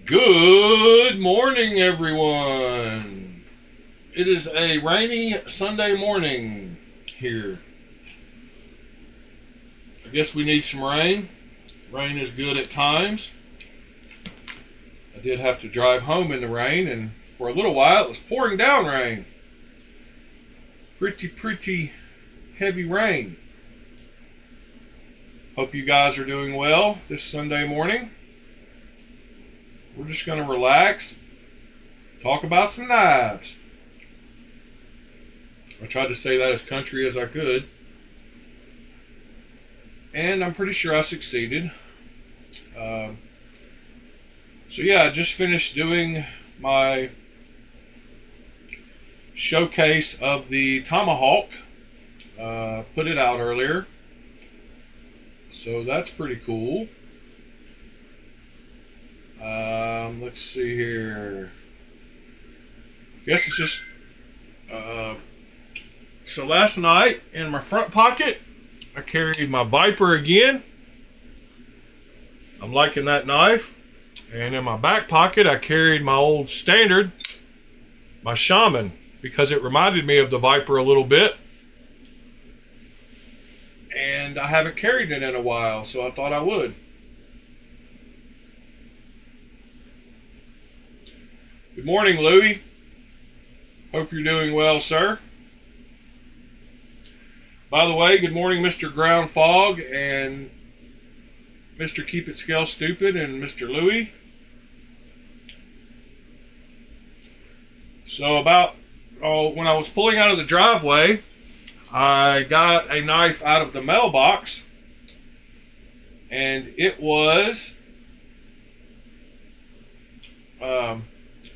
Good morning, everyone. It is a rainy Sunday morning here. I guess we need some rain. Rain is good at times. I did have to drive home in the rain, and for a little while it was pouring down rain. Pretty heavy rain. Hope you guys are doing well this Sunday morning. We're just going to relax, talk about some knives. I tried to say that as country as I could, and I'm pretty sure I succeeded. So yeah, I just finished doing my showcase of the Tomahawk. Put it out earlier, so that's pretty cool. Let's see here. I guess it's just so last night in my front pocket I carried my Viper again. I'm liking that knife. And in my back pocket I carried my old standard, my Shaman, because it reminded me of the Viper a little bit. And I haven't carried it in a while, so I thought I would. Good morning, Louie. Hope you're doing well, sir. By the way, good morning, Mr. Ground Fog and Mr. Keep It Scale Stupid and Mr. Louie. So when I was pulling out of the driveway, I got a knife out of the mailbox, and it was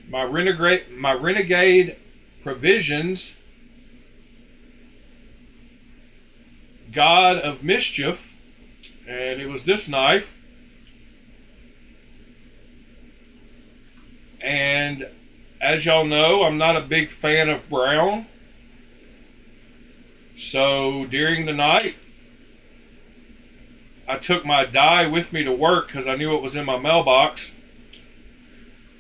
my Renegade Provisions God of Mischief, and it was this knife. And as y'all know, I'm not a big fan of brown. So during the night, I took my die with me to work because I knew it was in my mailbox.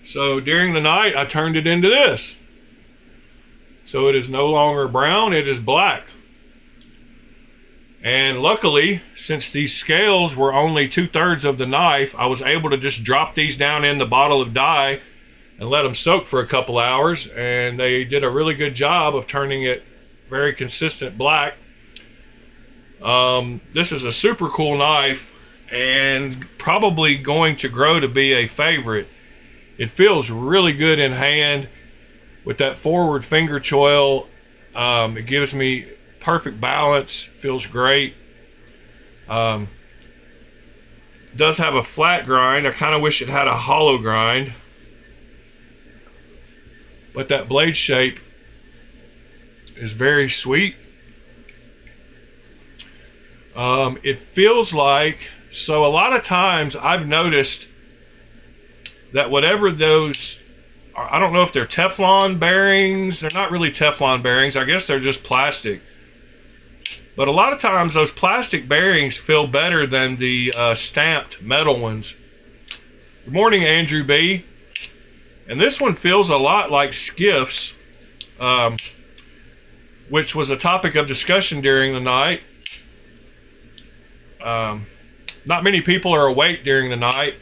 So during the night, I turned it into this. So it is no longer brown, it is black. And luckily, since these scales were only 2/3 of the knife, I was able to just drop these down in the bottle of dye and let them soak for a couple hours. And they did a really good job of turning it very consistent black. This is a super cool knife and probably going to grow to be a favorite. It feels really good in hand with that forward finger choil. It gives me perfect balance, feels great. Does have a flat grind. I kind of wish it had a hollow grind, but that blade shape is very sweet. It feels like, so a lot of times I've noticed that whatever those, I don't know if they're Teflon bearings, they're not really Teflon bearings, I guess they're just plastic. But a lot of times those plastic bearings feel better than the stamped metal ones. Good morning, Andrew B. And this one feels a lot like skiffs, which was a topic of discussion during the night. Not many people are awake during the night.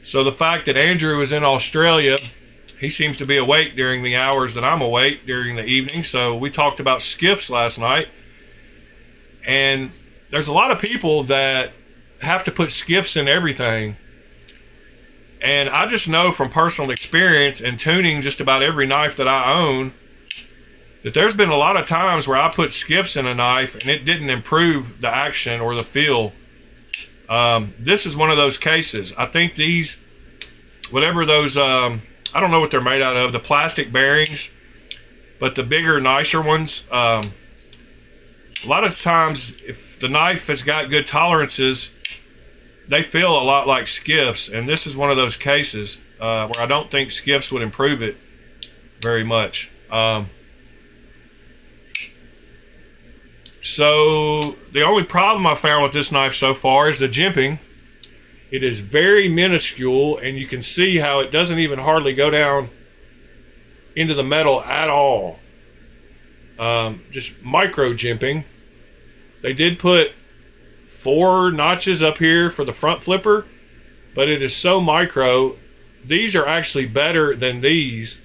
So the fact that Andrew is in Australia, he seems to be awake during the hours that I'm awake during the evening. So we talked about skiffs last night. And there's a lot of people that have to put skiffs in everything. And I just know from personal experience and tuning just about every knife that I own, that there's been a lot of times where I put skiffs in a knife and it didn't improve the action or the feel. This is one of those cases. I think these, whatever those, I don't know what they're made out of, the plastic bearings, but the bigger, nicer ones, a lot of times if the knife has got good tolerances, they feel a lot like skiffs, and this is one of those cases where I don't think skiffs would improve it very much. So the only problem I found with this knife so far is the jimping. It is very minuscule, and you can see how it doesn't even hardly go down into the metal at all. Just micro jimping. They did put 4 notches up here for the front flipper, but it is so micro. These are actually better than these.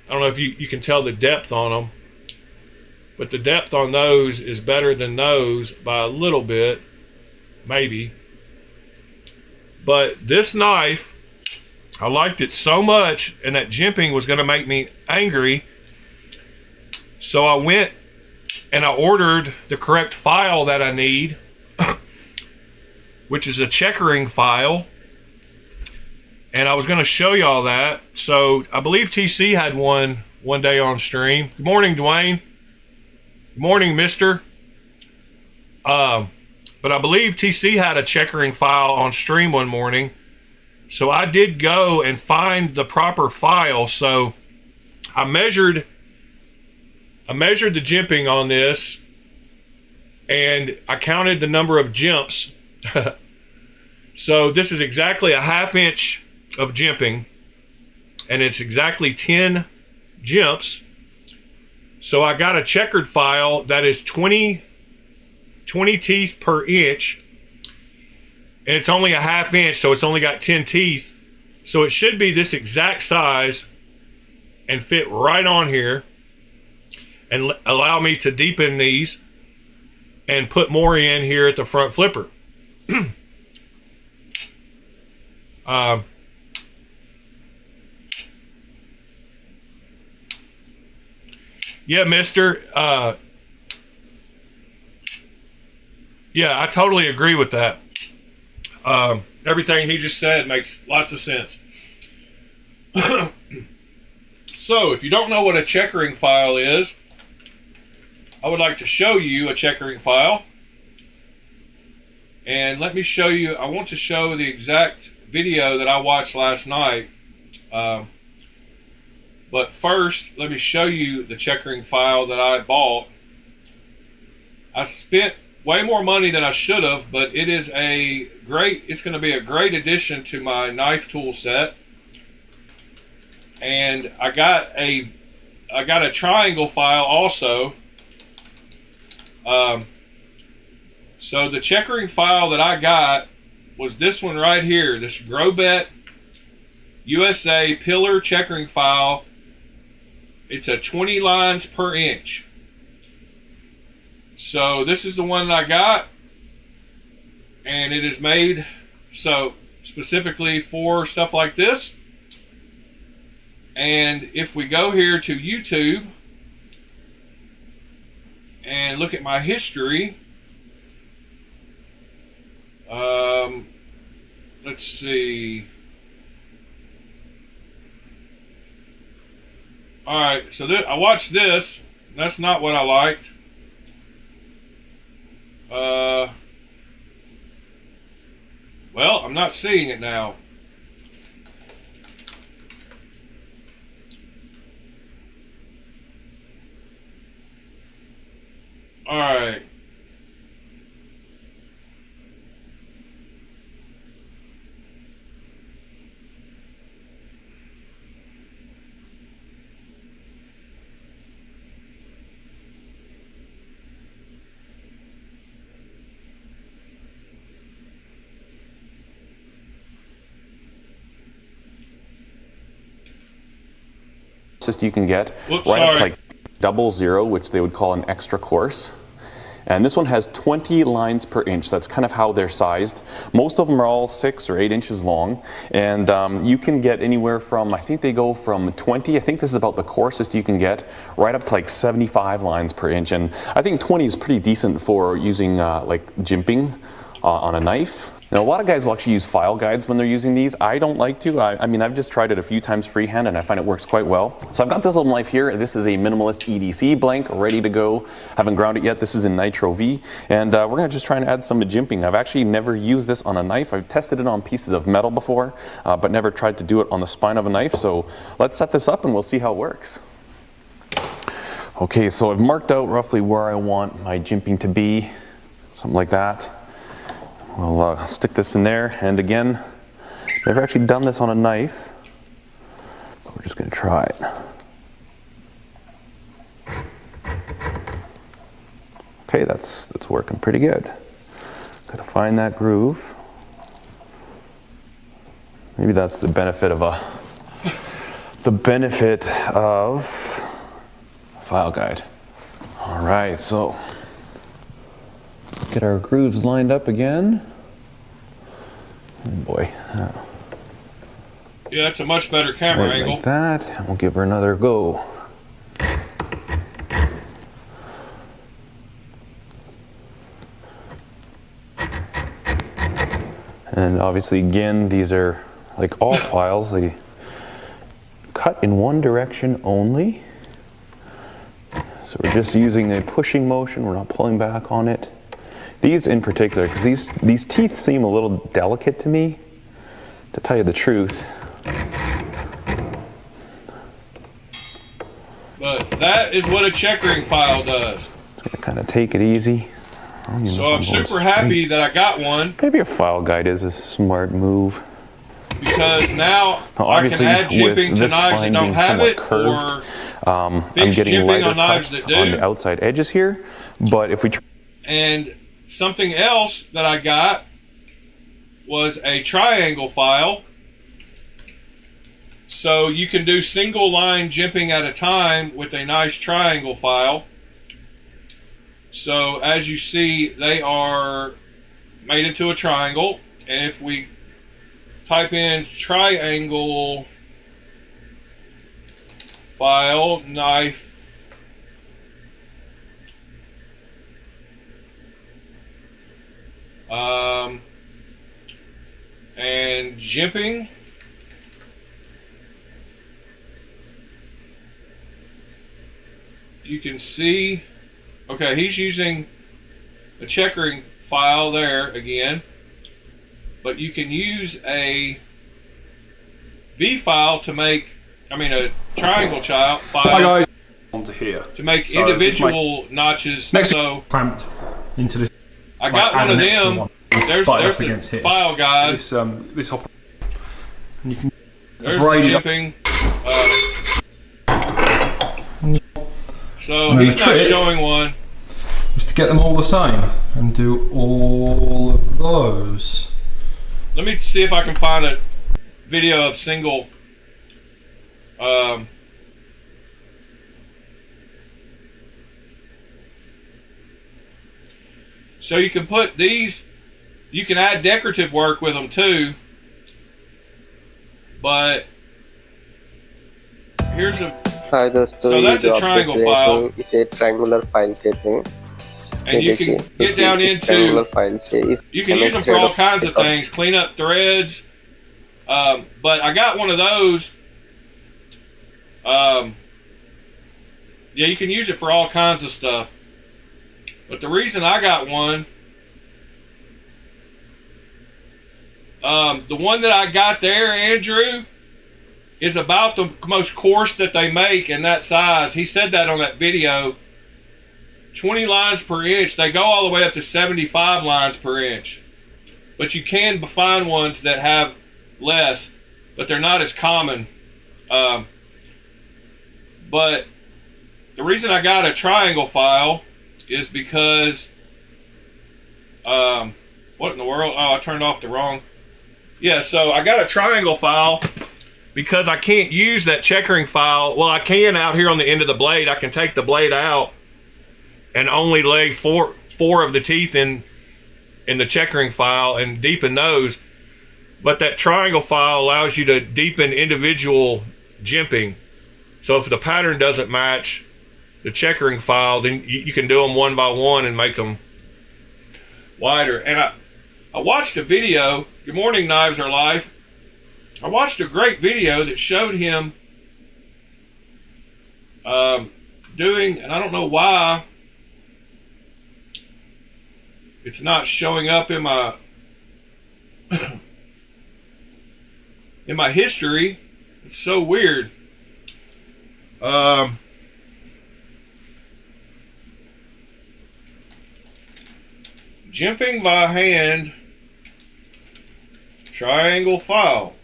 I don't know if you can tell the depth on them, but the depth on those is better than those by a little bit, maybe. But this knife, I liked it so much, and that jimping was going to make me angry. So I went and I ordered the correct file that I need, which is a checkering file. And I was going to show y'all that. So I believe TC had one day on stream. Good morning, Dwayne. Good morning, mister. But I believe TC had a checkering file on stream one morning. So I did go and find the proper file. So I measured the jimping on this, and I counted the number of jimps. So this is exactly a 1/2 inch of jimping, and it's exactly 10 jimps. So I got a checkered file that is 20 teeth per inch, and it's only a 1/2 inch, so it's only got 10 teeth. So it should be this exact size and fit right on here and allow me to deepen these and put more in here at the front flipper. Yeah, mister. Yeah, I totally agree with that. Everything he just said makes lots of sense. So, if you don't know what a checkering file is, I would like to show you a checkering file. And let me show you, I want to show the exact video that I watched last night. But first, let me show you the checkering file that I bought. I spent way more money than I should have, but it is it's going to be a great addition to my knife tool set. And I got a triangle file also. So the checkering file that I got was this one right here, this Grobet USA pillar checkering file. It's a 20 lines per inch. So this is the one that I got, and it is made so specifically for stuff like this. And if we go here to YouTube and look at my history, let's see. All right, so I watched this. That's not what I liked. Well, I'm not seeing it now. All right. You can get up to like 00, which they would call an extra course. And this one has 20 lines per inch. That's kind of how they're sized. Most of them are all 6 or 8 inches long. And you can get anywhere from, I think they go from 20, I think this is about the coarsest you can get, right up to like 75 lines per inch. And I think 20 is pretty decent for using like jimping on a knife. Now, a lot of guys will actually use file guides when they're using these. I don't like to. I mean, I've just tried it a few times freehand, and I find it works quite well. So I've got this little knife here. This is a minimalist EDC blank, ready to go. Haven't ground it yet. This is in Nitro V, and we're gonna just try and add some jimping. I've actually never used this on a knife. I've tested it on pieces of metal before, but never tried to do it on the spine of a knife. So let's set this up, and we'll see how it works. Okay, so I've marked out roughly where I want my jimping to be, something like that. we'll stick this in there. And again, never actually done this on a knife, but we're just going to try it. Okay, that's working pretty good. Got to find that groove. Maybe that's the benefit of a file guide. All right, so get our grooves lined up again. Oh boy. Yeah, that's a much better camera angle. Like that, and we'll give her another go. And obviously, again, these are like all files, they cut in one direction only. So we're just using a pushing motion, we're not pulling back on it. These in particular, because these teeth seem a little delicate to me, to tell you the truth. But that is what a checkering file does. Just gonna kind of take it easy. So I'm super happy that I got one. Maybe a file guide is a smart move. Because now I can add jimping to knives that don't have it, or fix jimping on knives that do. On the outside edges here, but if we and something else that I got was a triangle file. So you can do single line jimping at a time with a nice triangle file. So as you see, they are made into a triangle, and if we type in triangle file knife, and jimping, you can see, okay, he's using a checkering file there again, but you can use a V file to make, a triangle file. Hi guys, onto here to make individual notches. Next so clamped into this. I got one of them. There's the file guide. This and you can. There's the jimping. So he's not showing one. Is to get them all the same and do all of those. Let me see if I can find a video of single. So you can put these, you can add decorative work with them too, but here's a, Hi, so that's a triangle file. It's a triangular file कहते हैं. And you can get down into, you can use them for all kinds of things, clean up threads, but I got one of those. Yeah, you can use it for all kinds of stuff. But the reason I got one, the one that I got there, Andrew, is about the most coarse that they make in that size. He said that on that video. 20 lines per inch. They go all the way up to 75 lines per inch. But you can find ones that have less, but they're not as common. But the reason I got a triangle file is because, what in the world? Oh, I turned off the wrong. Yeah, so I got a triangle file because I can't use that checkering file. Well, I can out here on the end of the blade. I can take the blade out and only lay four of the teeth in the checkering file and deepen those. But that triangle file allows you to deepen individual jimping. So if the pattern doesn't match the checkering file, then you can do them one by one and make them wider. And I watched a video, Good Morning Knives Are Life. I watched a great video that showed him doing, and I don't know why it's not showing up in my in my history. It's so weird. Jimping by hand Triangle file.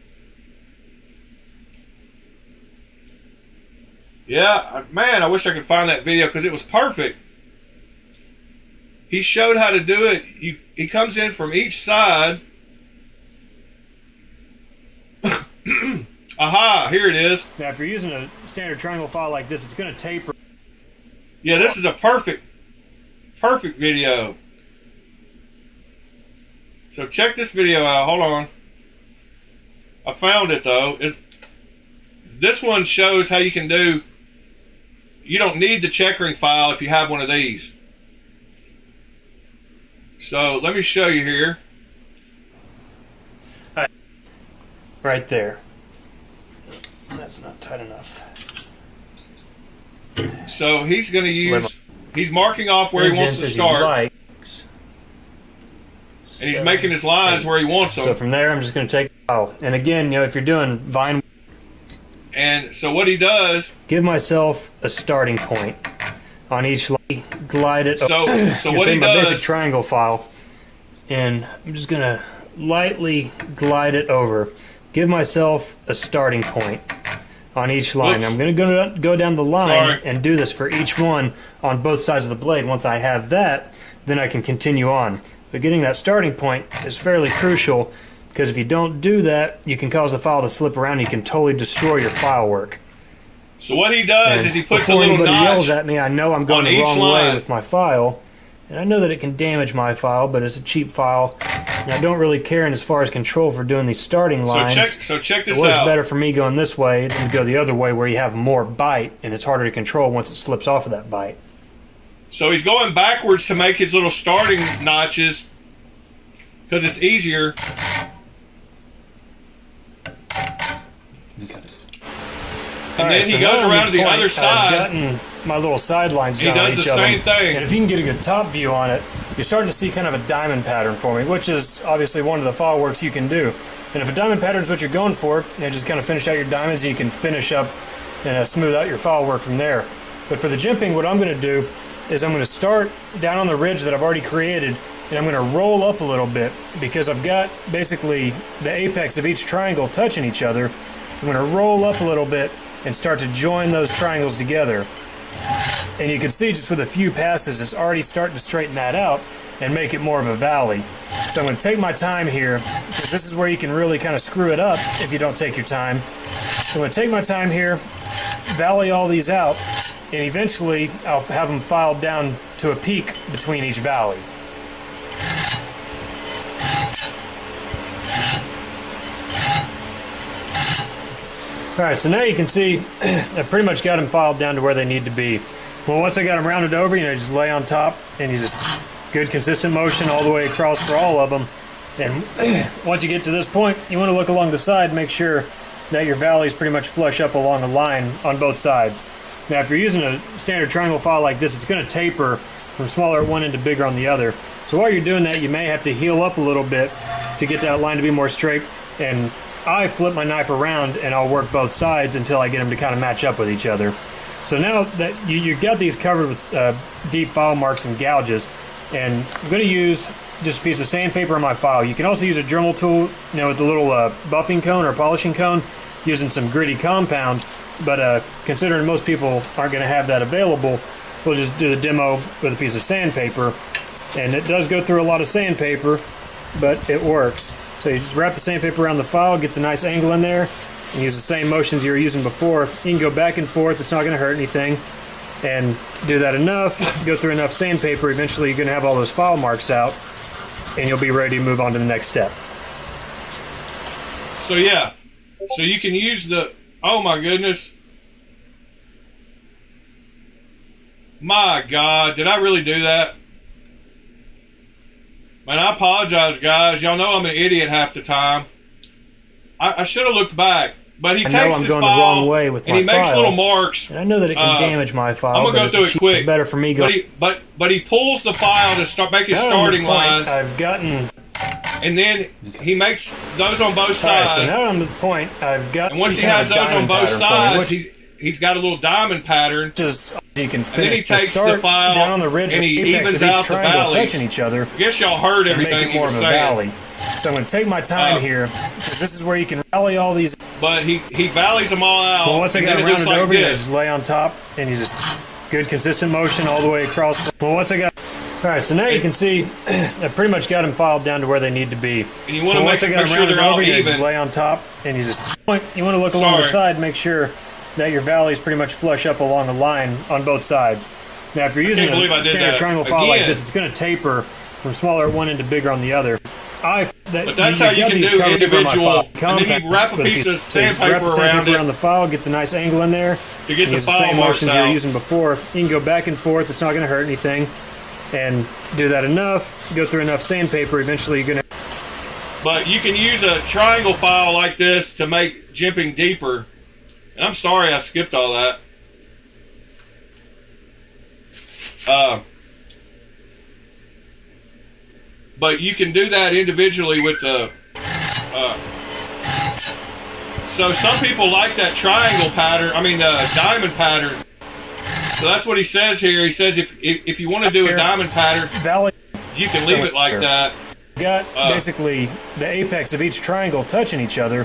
Yeah, man, I wish I could find that video because it was perfect. He showed how to do it. He comes in from each side. Aha, here it is. Now, if you're using a standard triangle file like this, it's going to taper. Yeah, this is a perfect video. So check this video out. Hold on. I found it, though. This one shows how you can do... You don't need the checkering file if you have one of these. So let me show you here. Right there. That's not tight enough. So he's going to use... He's marking off where he wants to start. And he's making his lines where he wants them. So from there, I'm just going to take the file. And again, you know, if you're doing vine... And so what he does... Give myself a starting point on each line. Glide it. So what he my does... basic triangle file. And I'm just going to lightly glide it over. Give myself a starting point on each line. Oops. I'm going to go down the line and do this for each one on both sides of the blade. Once I have that, then I can continue on. But getting that starting point is fairly crucial because if you don't do that, you can cause the file to slip around and you can totally destroy your file work. So what he does is he puts a before little anybody notch yells at me, I know I'm going the wrong way with my file. And I know that it can damage my file, but it's a cheap file. And I don't really care as far as control for doing these starting lines. So check this out. It works out. better for me going this way than to go the other way where you have more bite and it's harder to control once it slips off of that bite. So he's going backwards to make his little starting notches because it's easier. And then he goes around to the other side. I've gotten my little sidelines done. He does the same thing. And if you can get a good top view on it, you're starting to see kind of a diamond pattern for me, which is obviously one of the file works you can do. And if a diamond pattern is what you're going for, you know, just kind of finish out your diamonds and you can finish up and smooth out your file work from there. But for the jimping, what I'm going to do is I'm going to start down on the ridge that I've already created, and I'm going to roll up a little bit because I've got basically the apex of each triangle touching each other. I'm going to roll up a little bit and start to join those triangles together. And you can see just with a few passes, it's already starting to straighten that out and make it more of a valley. So I'm going to take my time here, because this is where you can really kind of screw it up if you don't take your time. So I'm going to take my time here, valley all these out, and eventually I'll have them filed down to a peak between each valley. Alright, so now you can see I've pretty much got them filed down to where they need to be. Well, once I got them rounded over, you know, just lay on top and you just good consistent motion all the way across for all of them. And once you get to this point, you want to look along the side, make sure that your valleys pretty much flush up along the line on both sides. Now, if you're using a standard triangle file like this, it's going to taper from smaller at one end to bigger on the other. So while you're doing that, you may have to heel up a little bit to get that line to be more straight. And I flip my knife around and I'll work both sides until I get them to kind of match up with each other. So now that you've got these covered with deep file marks and gouges, and I'm going to use just a piece of sandpaper on my file. You can also use a Dremel tool, you know, with the little buffing cone or polishing cone, using some gritty compound. But considering most people aren't going to have that available, we'll just do the demo with a piece of sandpaper. And it does go through a lot of sandpaper, but it works. So you just wrap the sandpaper around the file, get the nice angle in there, and use the same motions you were using before. You can go back and forth, it's not going to hurt anything. And do that enough, go through enough sandpaper, eventually you're going to have all those file marks out, and you'll be ready to move on to the next step. So yeah, so you can use the, oh my goodness. My God, did I really do that? Man, I apologize, guys. Y'all know I'm an idiot half the time. I should have looked back. But he takes his file, the wrong way with and he makes little marks. And I know that it can damage my file. I'm going to go through it quick. It's better for me going. But he pulls the file to start make his starting lines. I've gotten. And then he makes those on both sides. Right, so now I'm to the point I've got. And once he has those on both sides, he's got a little diamond pattern. Just you can finish. And then he takes the file down on the ridge and he evens out the valleys. Touching each other. I guess y'all heard everything he was saying. So I'm going to take my time here, because this is where you can rally all these. But he valleys them all out. Well, once I got it them rounded like over, you this. just lay on top, and you just good consistent motion all the way across. Well, once I got. All right, so now you can see I pretty much got them filed down to where they need to be. And you want to make sure they're all you even. just lay on top, and you want to look along the side, make sure that your valleys pretty much flush up along the line on both sides. Now, if you're using a standard triangle file like this, it's going to taper from smaller at one end to bigger on the other. But that's how you can do individual, and then you wrap a piece of sandpaper around the file, get the nice angle in there. To get the file same marks motions out. you were using before. You can go back and forth. It's not going to hurt anything. And do that enough, go through enough sandpaper, eventually you're going to... But you can use a triangle file like this to make jimping deeper. And I'm sorry I skipped all that. But you can do that individually with the... so some people like that triangle pattern, the diamond pattern. So that's what he says here. He says if you want to do a diamond pattern, you can leave it like that. Got basically the apex of each triangle touching each other.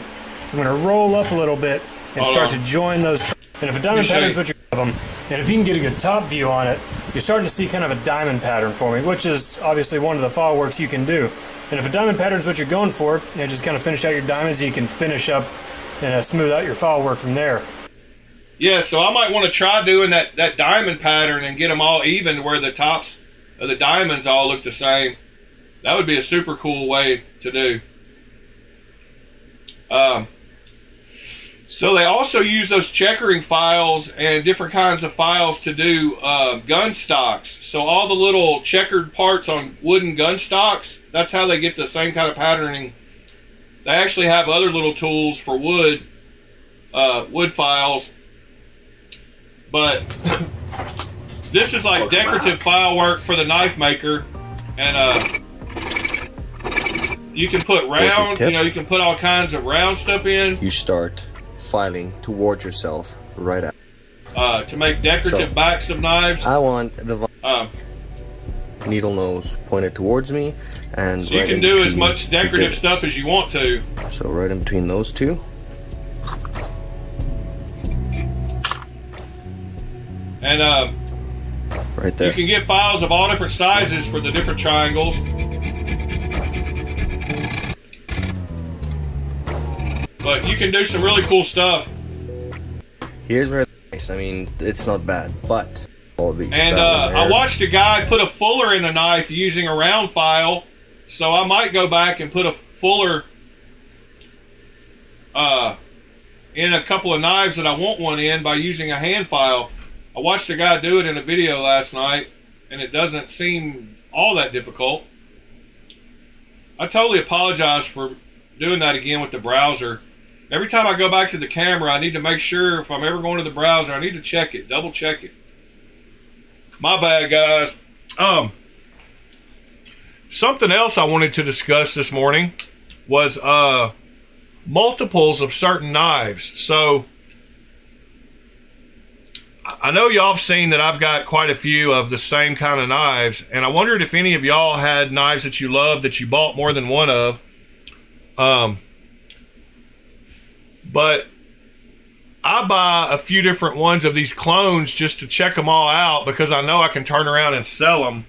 I'm going to roll up a little bit and start to join those. And if a diamond pattern is what you have them, and if you can get a good top view on it, you're starting to see kind of a diamond pattern forming, which is obviously one of the file works you can do. And if a diamond pattern is what you're going for, just kind of finish out your diamonds, and you can finish up and smooth out your file work from there. Yeah, so I might want to try doing that diamond pattern and get them all even where the tops of the diamonds all look the same. That would be a super cool way to do. So they also use those checkering files and different kinds of files to do gun stocks. So all the little checkered parts on wooden gun stocks, that's how they get the same kind of patterning. They actually have other little tools for wood files. But this is like decorative file work for the knife maker, and you can put round, you can put all kinds of round stuff in. You start filing towards yourself right out. To make decorative backs of knives. I want the needle nose pointed towards me, and so you can do as much decorative stuff as you want to. So right in between those two. And right there. You can get files of all different sizes for the different triangles. But you can do some really cool stuff. Here's where it's nice. It's not bad, but all these. And I watched a guy put a fuller in a knife using a round file, so I might go back and put a fuller in a couple of knives that I want one in by using a hand file. I watched a guy do it in a video last night, and it doesn't seem all that difficult. I totally apologize for doing that again with the browser. Every time I go back to the camera, I need to make sure if I'm ever going to the browser, I need to check it, double check it. My bad, guys. Something else I wanted to discuss this morning was multiples of certain knives. So I know y'all have seen that I've got quite a few of the same kind of knives, and I wondered if any of y'all had knives that you love that you bought more than one of. But I buy a few different ones of these clones just to check them all out because I know I can turn around and sell them.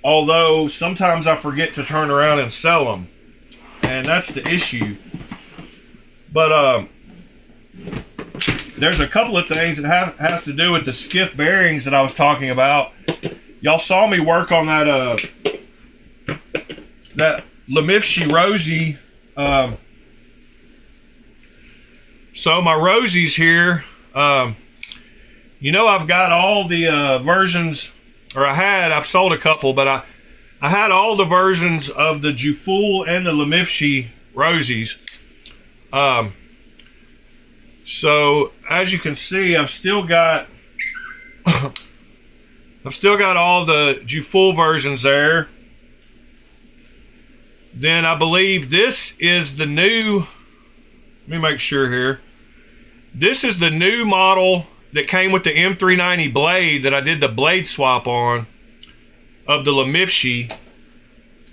Although sometimes I forget to turn around and sell them, and that's the issue. But there's a couple of things that has to do with the skiff bearings that I was talking about. Y'all saw me work on that Lemifshi Rosie. So my Rosies here, I've got all the versions, or I've sold a couple, but I had all the versions of the Jufull and the Lemifshi Rosies. So as you can see, I've still got all the Jufull versions there. Then I believe this is the new, let me make sure here. This is the new model that came with the M390 blade that I did the blade swap on of the Lemifshi.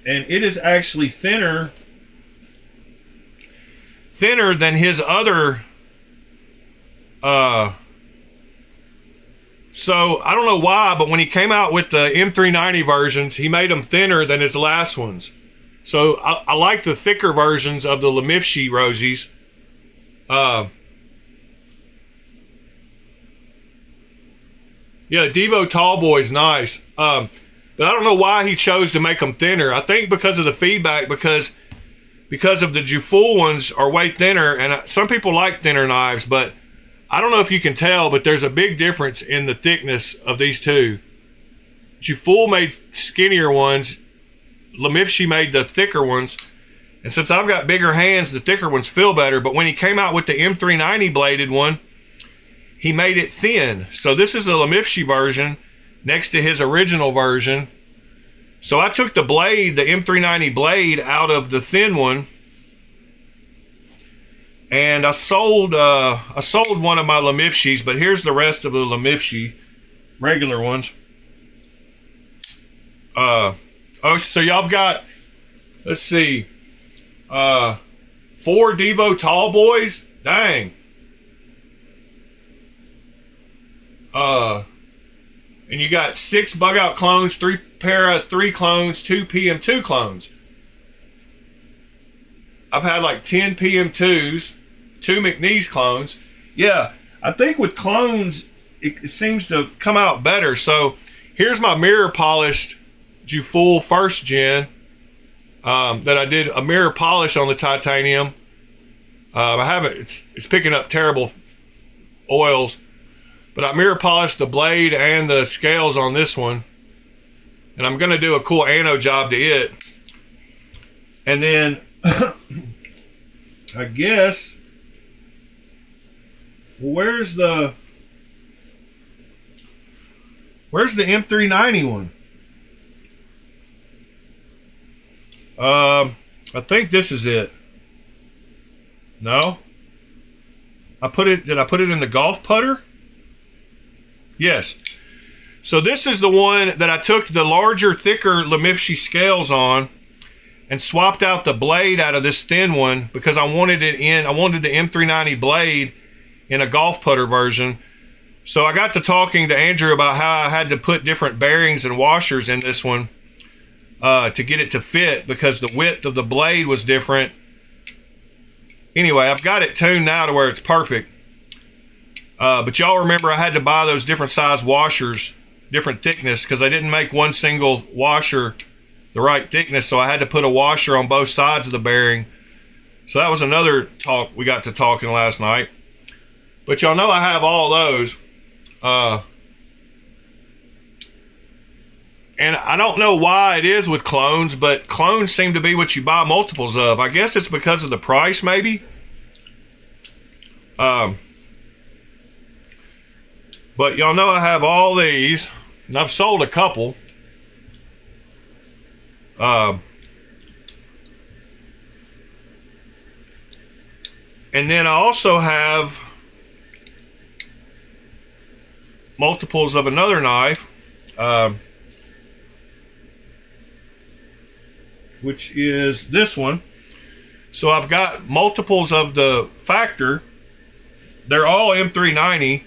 And it is actually thinner than his other. So I don't know why, but when he came out with the M390 versions, he made them thinner than his last ones. So I like the thicker versions of the Lemifshi Rosies. Yeah, Devo Tallboy's nice. But I don't know why he chose to make them thinner. I think because of the feedback, because of the Juful ones are way thinner, and some people like thinner knives, but I don't know if you can tell, but there's a big difference in the thickness of these two. Juful made skinnier ones. Lemifshi made the thicker ones. And since I've got bigger hands, the thicker ones feel better. But when he came out with the M390 bladed one, he made it thin. So this is a Lemifshi version next to his original version. So I took the blade, the M390 blade, out of the thin one, and I sold one of my Lemifshis, but here's the rest of the Lemifshi, regular ones. So y'all got, let's see, 4 Devo Tallboys. Dang. And you got 6 bug out clones, 3 para 3 clones, 2 PM2 clones. I've had like 10 PM2s, 2 McNeese clones. Yeah, I think with clones, it seems to come out better. So here's my mirror polished Juful first gen that I did a mirror polish on the titanium. I haven't, it's picking up terrible oils, but I mirror polished the blade and the scales on this one. And I'm going to do a cool ano job to it. And then I guess, where's the M390 one? I think this is it. No? Did I put it in the golf putter? Yes. So this is the one that I took the larger, thicker Lemifshi scales on and swapped out the blade out of this thin one because I wanted the M390 blade in a golf putter version. So I got to talking to Andrew about how I had to put different bearings and washers in this one to get it to fit because the width of the blade was different. Anyway, I've got it tuned now to where it's perfect. But y'all remember I had to buy those different size washers, different thickness, because I didn't make one single washer the right thickness, so I had to put a washer on both sides of the bearing. So that was another talk we got to talking last night. But y'all know I have all those. And I don't know why it is with clones, but clones seem to be what you buy multiples of. I guess it's because of the price, maybe. But y'all know I have all these, and I've sold a couple. And then I also have multiples of another knife, which is this one. So I've got multiples of the Factor. They're all M390.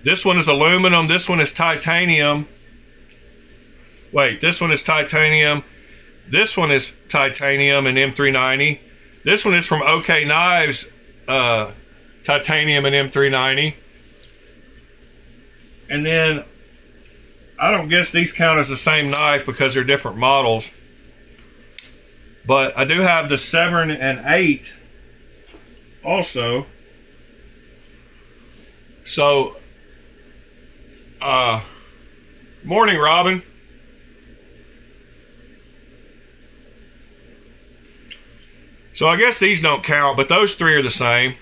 This one is aluminum. This one is titanium. Wait, this one is titanium. This one is titanium and M390. This one is from OK Knives, titanium and M390. And then, I don't guess these count as the same knife because they're different models. But I do have the 7 and 8 also. So, morning, Robin. So I guess these don't count, but those 3 are the same.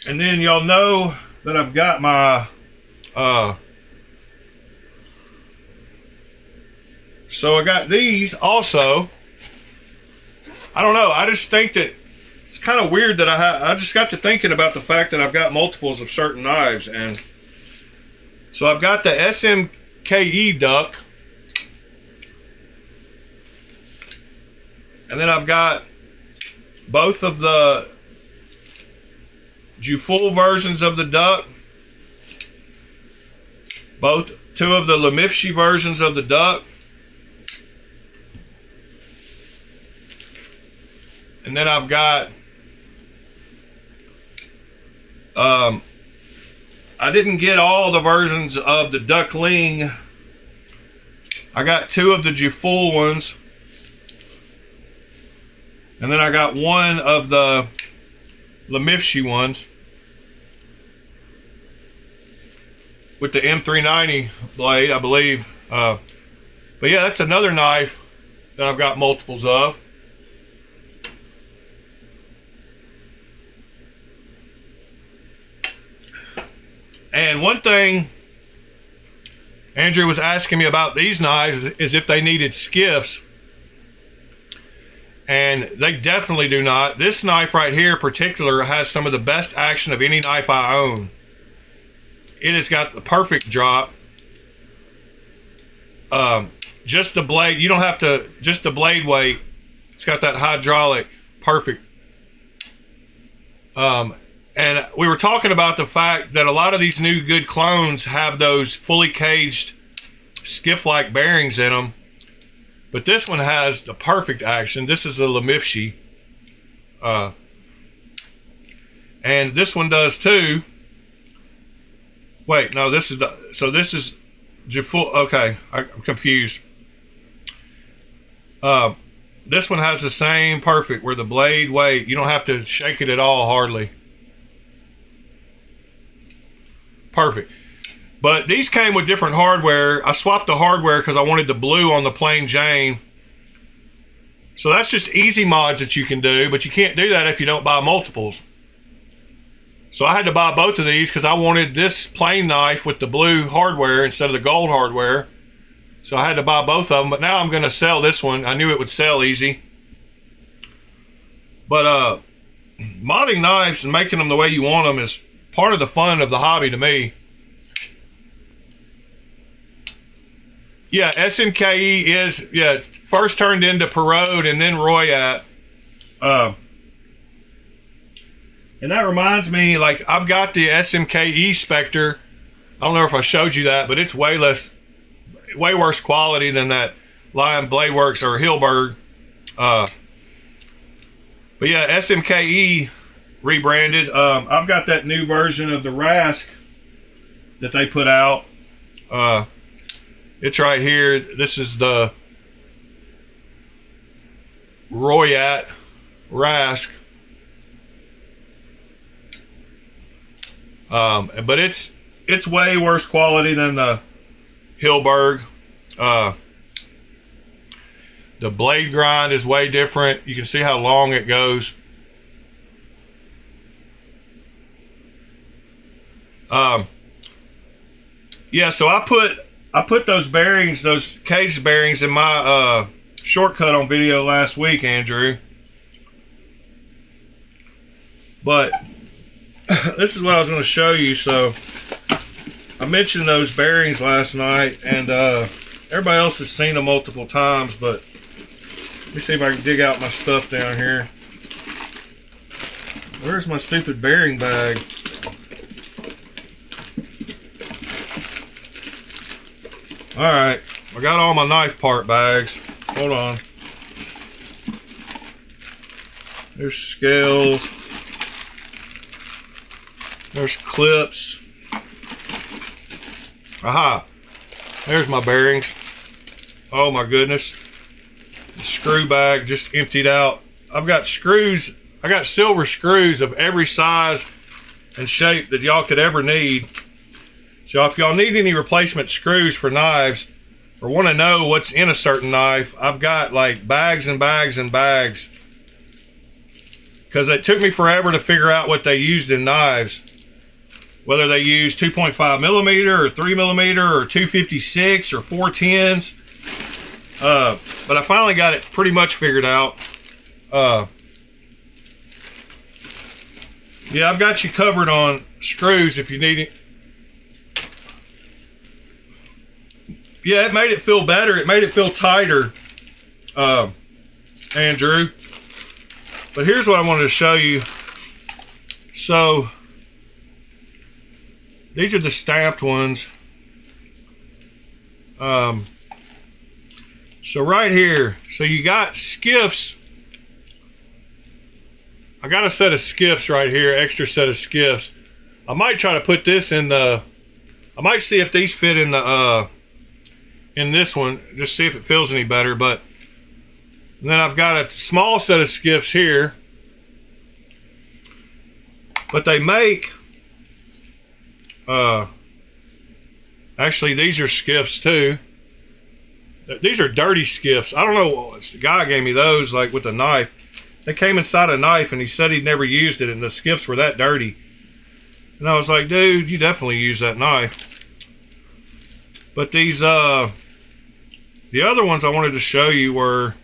And then y'all know that I've got my, so I got these also. I don't know, I just think that it's kind of weird that I just got to thinking about the fact that I've got multiples of certain knives, and So I've got the SMKE duck. And then I've got both of the Jufull versions of the duck. Two of the Lemifshi versions of the duck. And then I've got I didn't get all the versions of the duckling. I got 2 of the Jufull ones. And then I got 1 of the Lemifshi ones with the M390 blade, I believe. But yeah, that's another knife that I've got multiples of. And one thing Andrew was asking me about these knives is if they needed skiffs. And they definitely do not. This knife right here in particular has some of the best action of any knife I own. It has got the perfect drop. Just the blade, you don't have to, just the blade weight. It's got that hydraulic, perfect. And we were talking about the fact that a lot of these new good clones have those fully caged skiff-like bearings in them. But this one has the perfect action. This is a Lemifshi. And this one does too. Wait, no, this is the, so this is Jufull. Okay, I'm confused. This one has the same perfect where the blade weight, you don't have to shake it at all hardly. Perfect. But these came with different hardware. I swapped the hardware because I wanted the blue on the plain Jane. So that's just easy mods that you can do, but you can't do that if you don't buy multiples. So I had to buy both of these because I wanted this plain knife with the blue hardware instead of the gold hardware. So I had to buy both of them, but now I'm going to sell this one. I knew it would sell easy. But modding knives and making them the way you want them is part of the fun of the hobby to me. Yeah, SMKE is, yeah, first turned into Parode and then Royat. And that reminds me, like, I've got the SMKE Spectre. I don't know if I showed you that, but it's way worse quality than that Lion Blade Works or Hilberg. But yeah, SMKE rebranded. I've got that new version of the Rask that they put out. It's right here. This is the Royat Rask. But it's way worse quality than the Hilberg. The blade grind is way different. You can see how long it goes. Yeah, so I put those bearings, those cage bearings in my shortcut on video last week, Andrew. But this is what I was going to show you. So I mentioned those bearings last night, and everybody else has seen them multiple times, but let me see if I can dig out my stuff down here. Where's my stupid bearing bag? Alright, I got all my knife part bags. Hold on. There's scales. There's clips. Aha! There's my bearings. Oh my goodness. The screw bag just emptied out. I've got screws. I got silver screws of every size and shape that y'all could ever need. So if y'all need any replacement screws for knives or want to know what's in a certain knife, I've got like bags and bags and bags. Because it took me forever to figure out what they used in knives. Whether they use 2.5 millimeter or 3 millimeter or 256 or 410s. But I finally got it pretty much figured out. Yeah, I've got you covered on screws if you need it. Yeah, it made it feel better. It made it feel tighter, Andrew. But here's what I wanted to show you. So these are the stamped ones. So right here, so you got skiffs. I got a set of skiffs right here, extra set of skiffs. I might try to put this in the, I might see if these fit in the, in this one, just see if it feels any better. But and then I've got a small set of skiffs here, but they make, actually these are skiffs too. These are dirty skiffs. I don't know, the guy gave me those like with a knife. They came inside a knife and he said he'd never used it and the skiffs were that dirty. And I was like, dude, you definitely use that knife. But these, the other ones I wanted to show you were,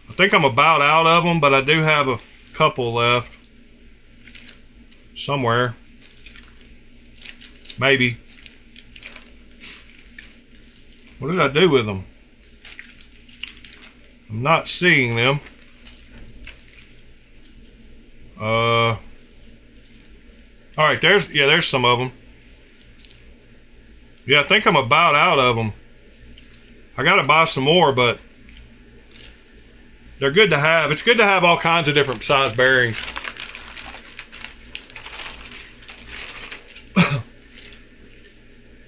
I think I'm about out of them, but I do have a couple left. Somewhere. Maybe. What did I do with them? I'm not seeing them. All right, there's some of them. Yeah, I think I'm about out of them. I gotta buy some more, but they're good to have. It's good to have all kinds of different size bearings.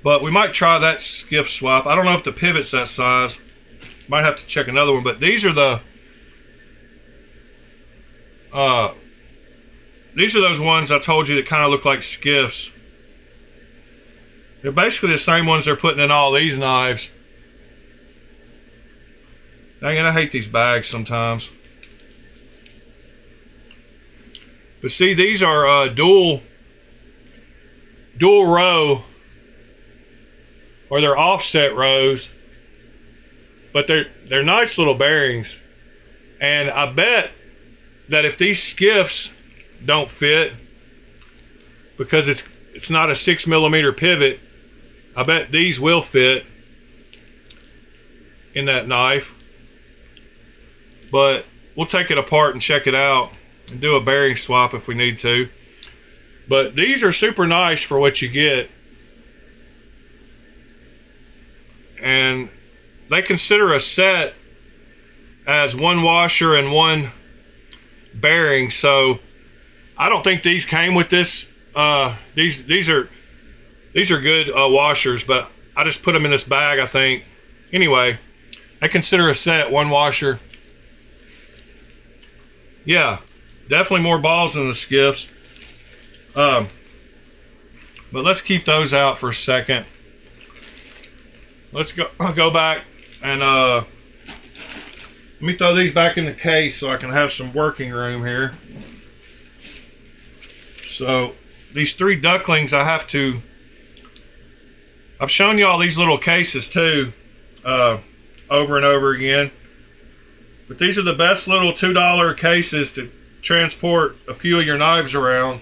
But we might try that skiff swap. I don't know if the pivot's that size. Might have to check another one, but these are the these are those ones I told you that kind of look like skiffs. They're basically the same ones they're putting in all these knives. Dang it, I hate these bags sometimes. But see, these are dual row, or they're offset rows. But they're nice little bearings. And I bet that if these skiffs don't fit, because it's not a 6mm pivot, I bet these will fit in that knife. But we'll take it apart and check it out and do a bearing swap if we need to. But these are super nice for what you get. And they consider a set as one washer and one bearing, so I don't think these came with this. These are good washers, but I just put them in this bag, I think. Anyway, I consider a set one washer. Yeah, definitely more balls than the skiffs. But let's keep those out for a second. Let's go back and let me throw these back in the case so I can have some working room here. So these 3 ducklings I've shown you all these little cases too, over and over again. But these are the best little $2 cases to transport a few of your knives around.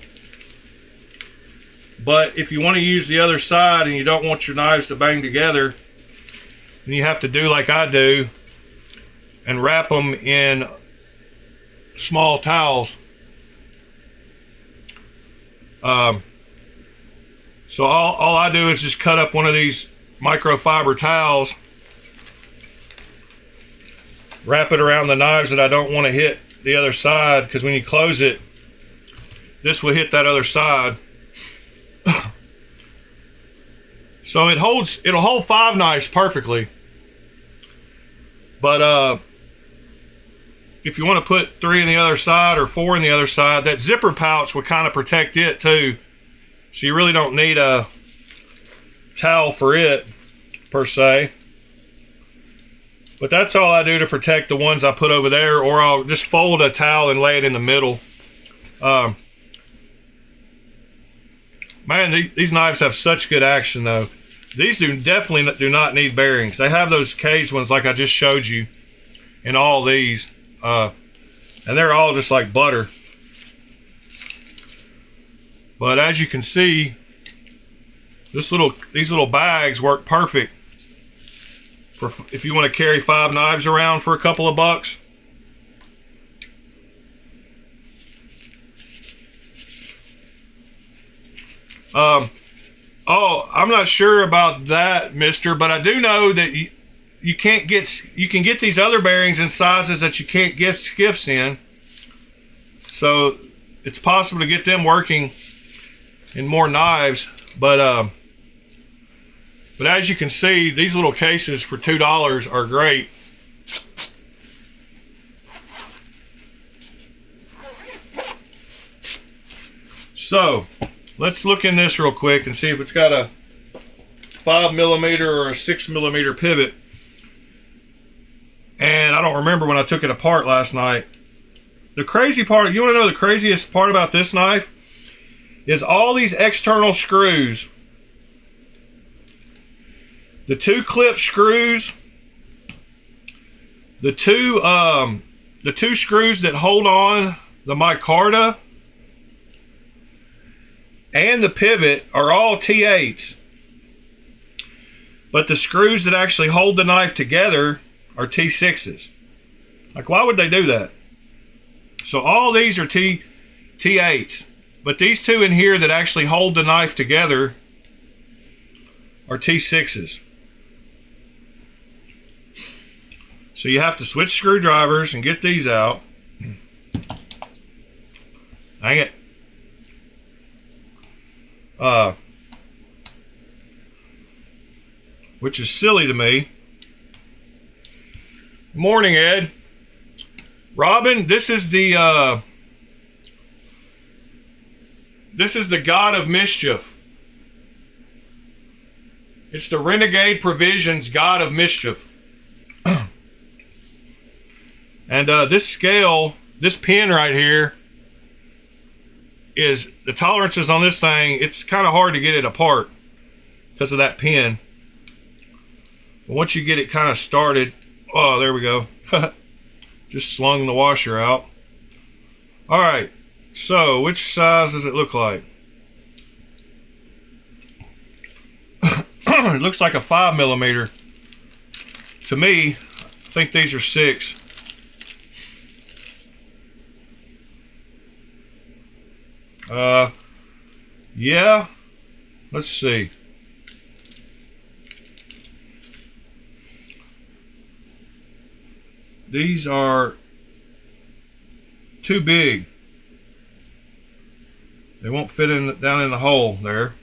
But if you want to use the other side and you don't want your knives to bang together, then you have to do like I do and wrap them in small towels. So all I do is just cut up one of these microfiber towels, wrap it around the knives that I don't want to hit the other side, because when you close it, this will hit that other side. So it'll hold 5 knives perfectly. But if you want to put 3 in the other side or 4 in the other side, that zipper pouch will kind of protect it too. So you really don't need a towel for it per se. But that's all I do to protect the ones I put over there, or I'll just fold a towel and lay it in the middle. Man, these knives have such good action though. These definitely do not need bearings. They have those caged ones like I just showed you in all these. And they're all just like butter. But as you can see, these little bags work perfect for if you want to carry 5 knives around for a couple of bucks. Oh, I'm not sure about that, mister, but I do know that you can get these other bearings in sizes that you can't get skiffs in. So it's possible to get them working in more knives, but as you can see, these little cases for $2 are great. So let's look in this real quick and see if it's got a 5mm or a 6mm pivot. And I don't remember when I took it apart last night. The crazy part, you want to know the craziest part about this knife? Is all these external screws. The 2 clip screws. The two screws that hold on the micarta and the pivot are all T8s. But the screws that actually hold the knife together are T6s. Like, why would they do that? So all these are T8s. But these 2 in here that actually hold the knife together are T6s. So you have to switch screwdrivers and get these out. Dang it. Which is silly to me. Morning, Ed. Robin, this is the God of Mischief. It's the Renegade Provisions God of Mischief. And this scale, this pin right here, is the tolerances on this thing. It's kind of hard to get it apart because of that pin. But once you get it kind of started, oh, there we go. Just slung the washer out. All right. So, which size does it look like? It looks like a 5mm. To me, I think these are 6. Yeah. Let's see. These are too big. They won't fit down in the hole there.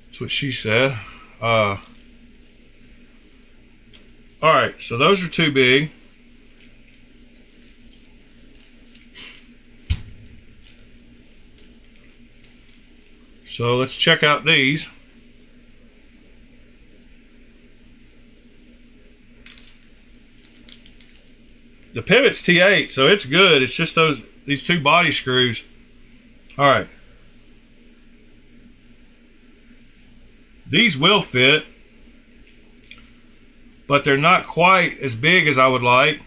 That's what she said. All right, so those are too big. So let's check out these. The pivot's T8, so it's good. It's just these 2 body screws. All right. These will fit, but they're not quite as big as I would like.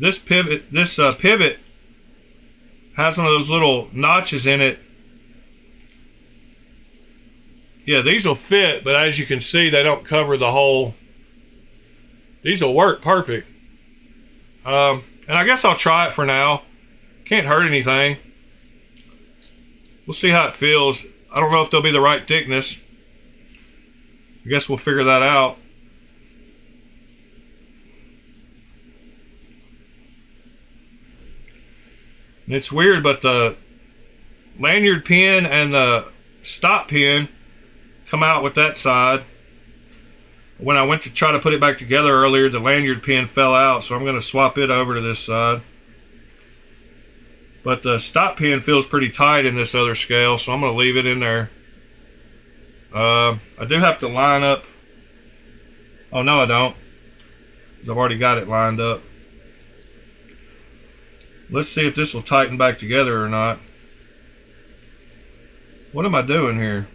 This pivot has one of those little notches in it. Yeah, these will fit, but as you can see, they don't cover the hole. These will work perfect. And I guess I'll try it for now. Can't hurt anything. We'll see how it feels. I don't know if they'll be the right thickness. I guess we'll figure that out. And it's weird, but the lanyard pin and the stop pin come out with that side. When I went to try to put it back together earlier, the lanyard pin fell out, so I'm going to swap it over to this side. But the stop pin feels pretty tight in this other scale, so I'm going to leave it in there. I do have to line up. Oh, no, I don't, because I've already got it lined up. Let's see if this will tighten back together or not. What am I doing here?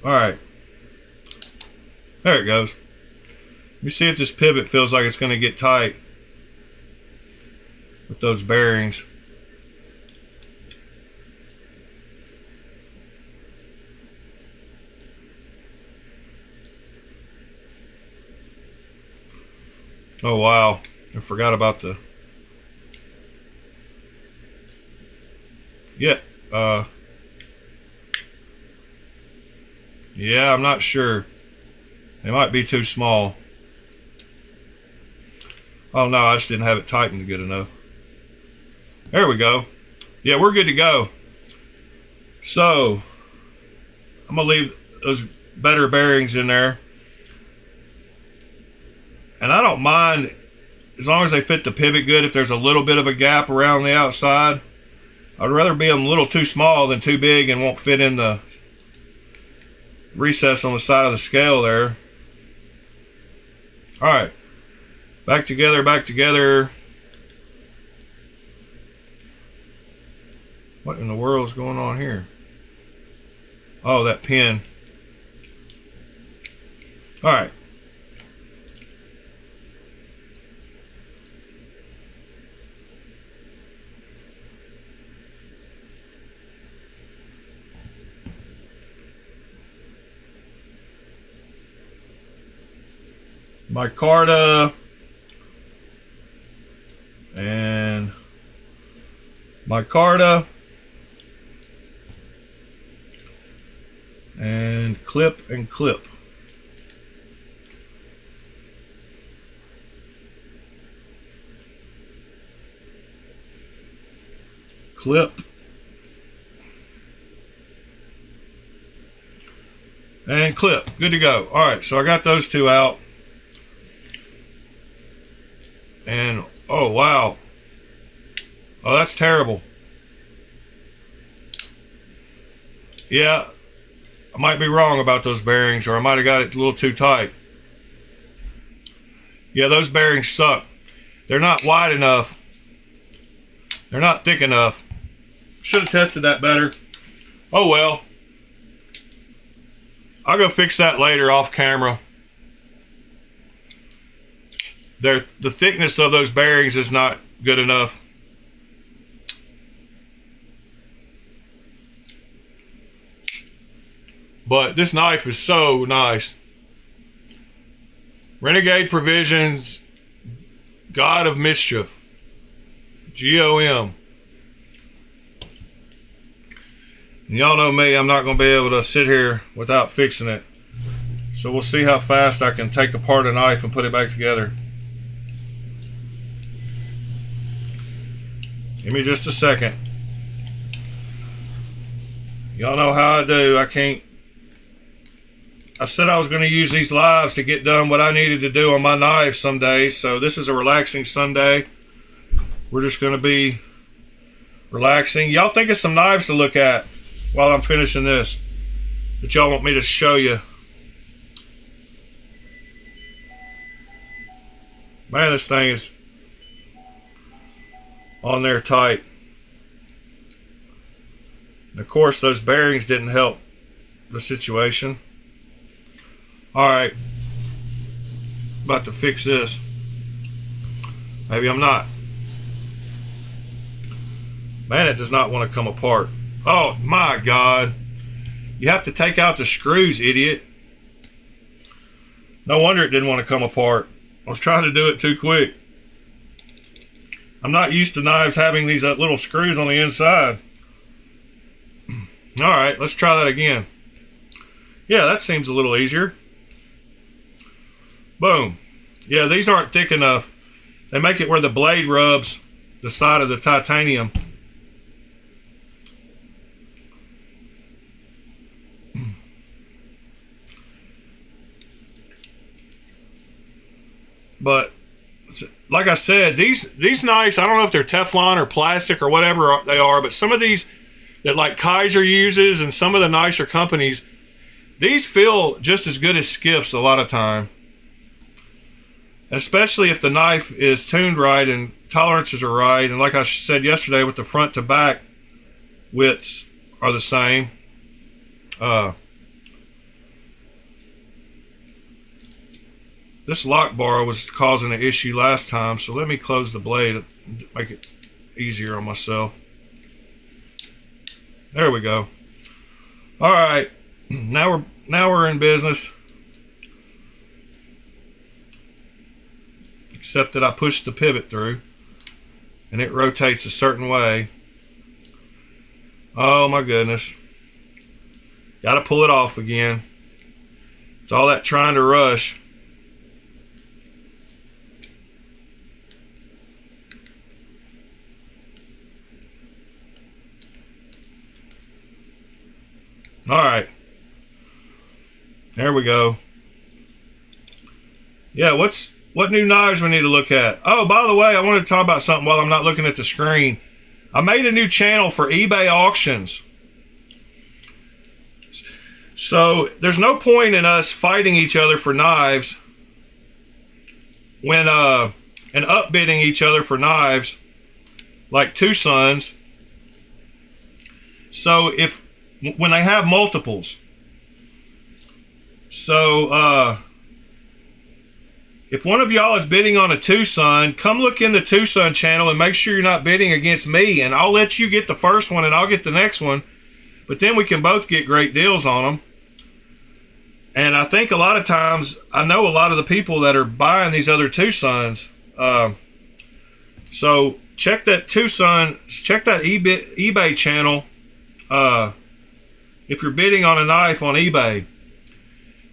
All right. There it goes. Let me see if this pivot feels like it's going to get tight with those bearings. Oh wow, I forgot about the... Yeah, yeah, I'm not sure. They might be too small. Oh no, I just didn't have it tightened good enough. There we go. Yeah, we're good to go. So, I'm gonna leave those better bearings in there. And I don't mind, as long as they fit the pivot good, if there's a little bit of a gap around the outside. I'd rather be a little too small than too big and won't fit in the recess on the side of the scale there. Alright. Back together, back together. What in the world is going on here? Oh, that pin. Alright. Micarta and micarta and clip and clip. Clip and clip. Good to go. All right, so I got those two out. And oh wow, oh that's terrible. Yeah, I might be wrong about those bearings, or I might have got it a little too tight. Yeah, those bearings suck. They're not wide enough. They're not thick enough. Should have tested that better. Oh well. I'll go fix that later off camera. The thickness of those bearings is not good enough. But this knife is so nice. Renegade Provisions, God of Mischief, GOM. And y'all know me, I'm not going to be able to sit here without fixing it. So we'll see how fast I can take apart a knife and put it back together. Give me just a second. Y'all know how I do. I said I was going to use these lives to get done what I needed to do on my knife some days. So this is a relaxing Sunday. We're just going to be relaxing. Y'all think of some knives to look at while I'm finishing this that y'all want me to show you. Man, this thing is on there tight. And of course, those bearings didn't help the situation. Alright. About to fix this. Maybe I'm not. Man, it does not want to come apart. Oh my God. You have to take out the screws, idiot. No wonder it didn't want to come apart. I was trying to do it too quick. I'm not used to knives having these little screws on the inside. Alright, let's try that again. Yeah, that seems a little easier. Boom. Yeah, these aren't thick enough. They make it where the blade rubs the side of the titanium. But like I said, these knives, I don't know if they're Teflon or plastic or whatever they are, but some of these that like Kaiser uses and some of the nicer companies, these feel just as good as skiffs a lot of time. Especially if the knife is tuned right and tolerances are right. And like I said yesterday, with the front to back widths are the same. this lock bar was causing an issue last time, so let me close the blade and make it easier on myself. There we go. All right, now we're in business. Except that I pushed the pivot through and it rotates a certain way. Oh my goodness. Gotta pull it off again. It's all that trying to rush. All right. There we go. Yeah, what new knives we need to look at? Oh, by the way, I wanted to talk about something while I'm not looking at the screen. I made a new channel for eBay auctions. So there's no point in us fighting each other for knives when and upbidding each other for knives like two sons. So when they have multiples. So if one of y'all is bidding on a two-son, come look in the two-son channel and make sure you're not bidding against me, and I'll let you get the first one and I'll get the next one, but then we can both get great deals on them. And I think a lot of times, I know a lot of the people that are buying these other two-sons. So check that two-son, check that eBay channel if you're bidding on a knife on eBay,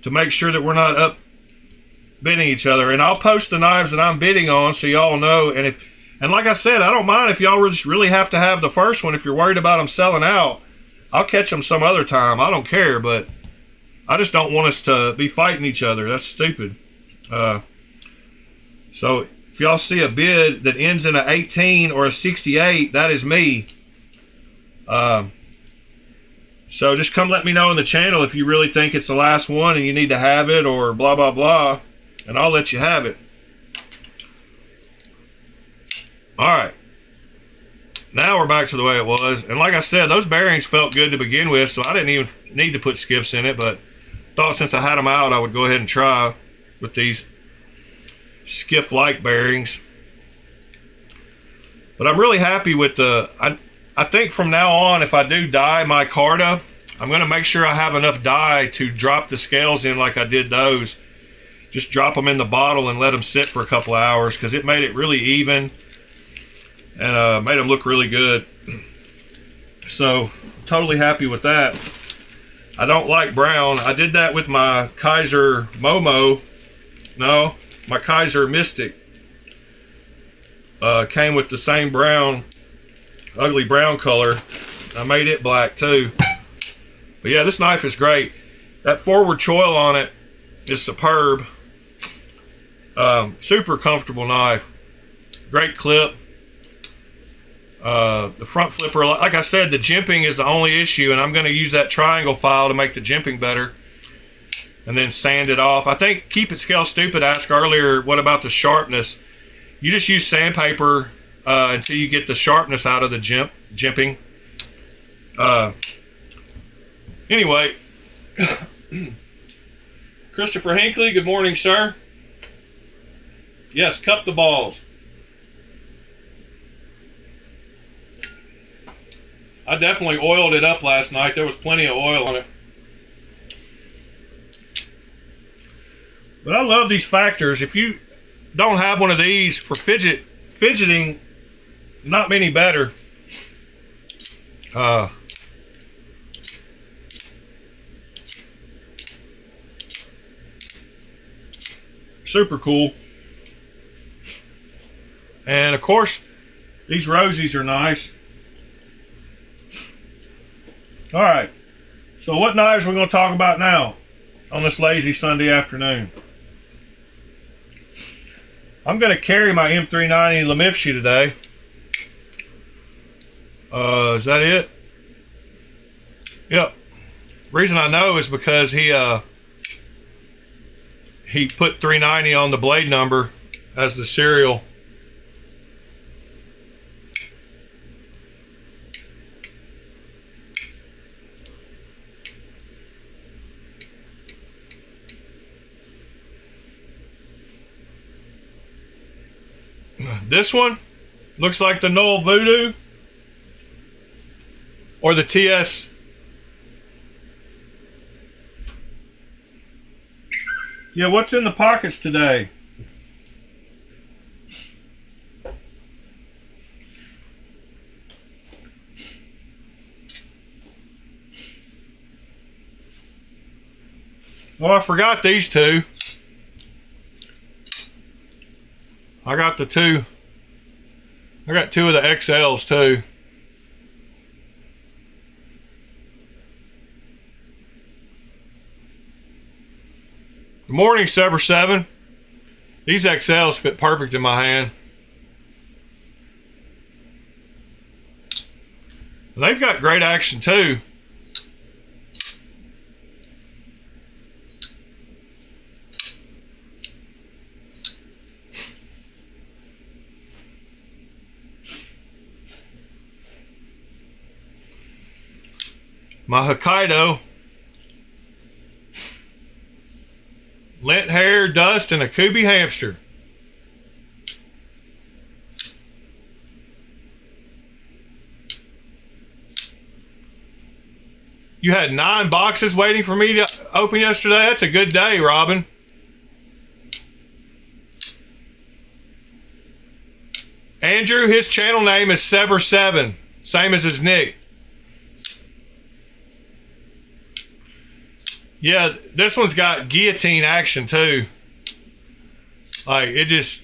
to make sure that we're not up bidding each other. And I'll post the knives that I'm bidding on so y'all know. And like I said, I don't mind if y'all just really have to have the first one. If you're worried about them selling out, I'll catch them some other time. I don't care, but I just don't want us to be fighting each other. That's stupid. So if y'all see a bid that ends in an 18 or a 68, that is me. So just come let me know in the channel if you really think it's the last one and you need to have it, or blah, blah, blah, and I'll let you have it. All right. Now we're back to the way it was. And like I said, those bearings felt good to begin with, so I didn't even need to put skiffs in it, but thought since I had them out, I would go ahead and try with these skiff-like bearings. But I'm really happy with I think from now on, if I do dye my Carta, I'm going to make sure I have enough dye to drop the scales in like I did those. Just drop them in the bottle and let them sit for a couple of hours, because it made it really even and made them look really good. So, totally happy with that. I don't like brown. I did that with my Kaiser Momo. No, my Kaiser Mystic. Came with the same brown, ugly brown color. I made it black too. But yeah, this knife is great. That forward choil on it is superb. Super comfortable knife. Great clip. The front flipper, like I said, the jimping is the only issue, and I'm going to use that triangle file to make the jimping better and then sand it off. I think Keep It Scale Stupid asked earlier, what about the sharpness? You just use sandpaper until you get the sharpness out of the jimping. Anyway, Christopher Hinckley, good morning, sir. Yes, cup the balls. I definitely oiled it up last night. There was plenty of oil on it. But I love these factors. If you don't have one of these for fidgeting, not many better. Super cool. And of course, these rosies are nice. All right, so what knives are we going to talk about now on this lazy Sunday afternoon? I'm going to carry my M390 Lemifshi today. Is that it? Yep. Reason I know is because he put 390 on the blade number as the serial. This one looks like the Knoll Voodoo or the TS. Yeah, what's in the pockets today? Oh, I forgot these two. I got the two. I got two of the XLs too. Good morning, Sever 7. These XLs fit perfect in my hand. And they've got great action too. My Hokkaido, lint hair, dust, and a Kubi hamster. You had 9 boxes waiting for me to open yesterday. That's a good day, Robin. Andrew, his channel name is Sever7, same as his nick. Yeah, this one's got guillotine action too. Like, it just...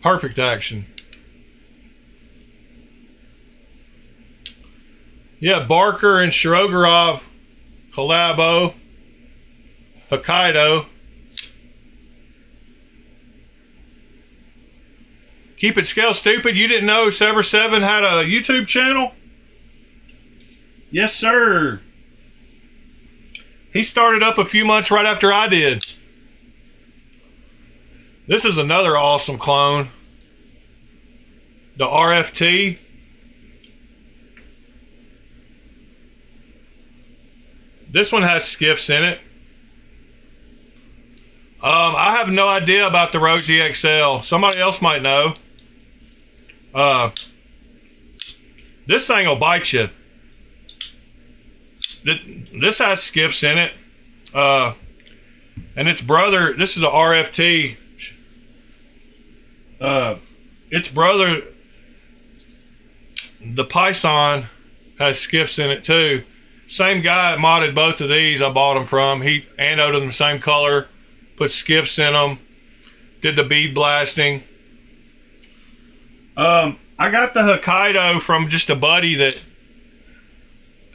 perfect action. Yeah, Barker and Shirogorov, Collabo, Hokkaido. Keep it scale stupid. You didn't know Sever7 had a YouTube channel? Yes, sir. He started up a few months right after I did. This is another awesome clone. The RFT. This one has skiffs in it. I have no idea about the Rosie XL. Somebody else might know. This thing will bite you. This has skiffs in it. And its brother, this is a RFT. Its brother, the Python, has skiffs in it too. Same guy modded both of these. I bought them from. He anoded them the same color, put skiffs in them, did the bead blasting. I got the Hokkaido from just a buddy that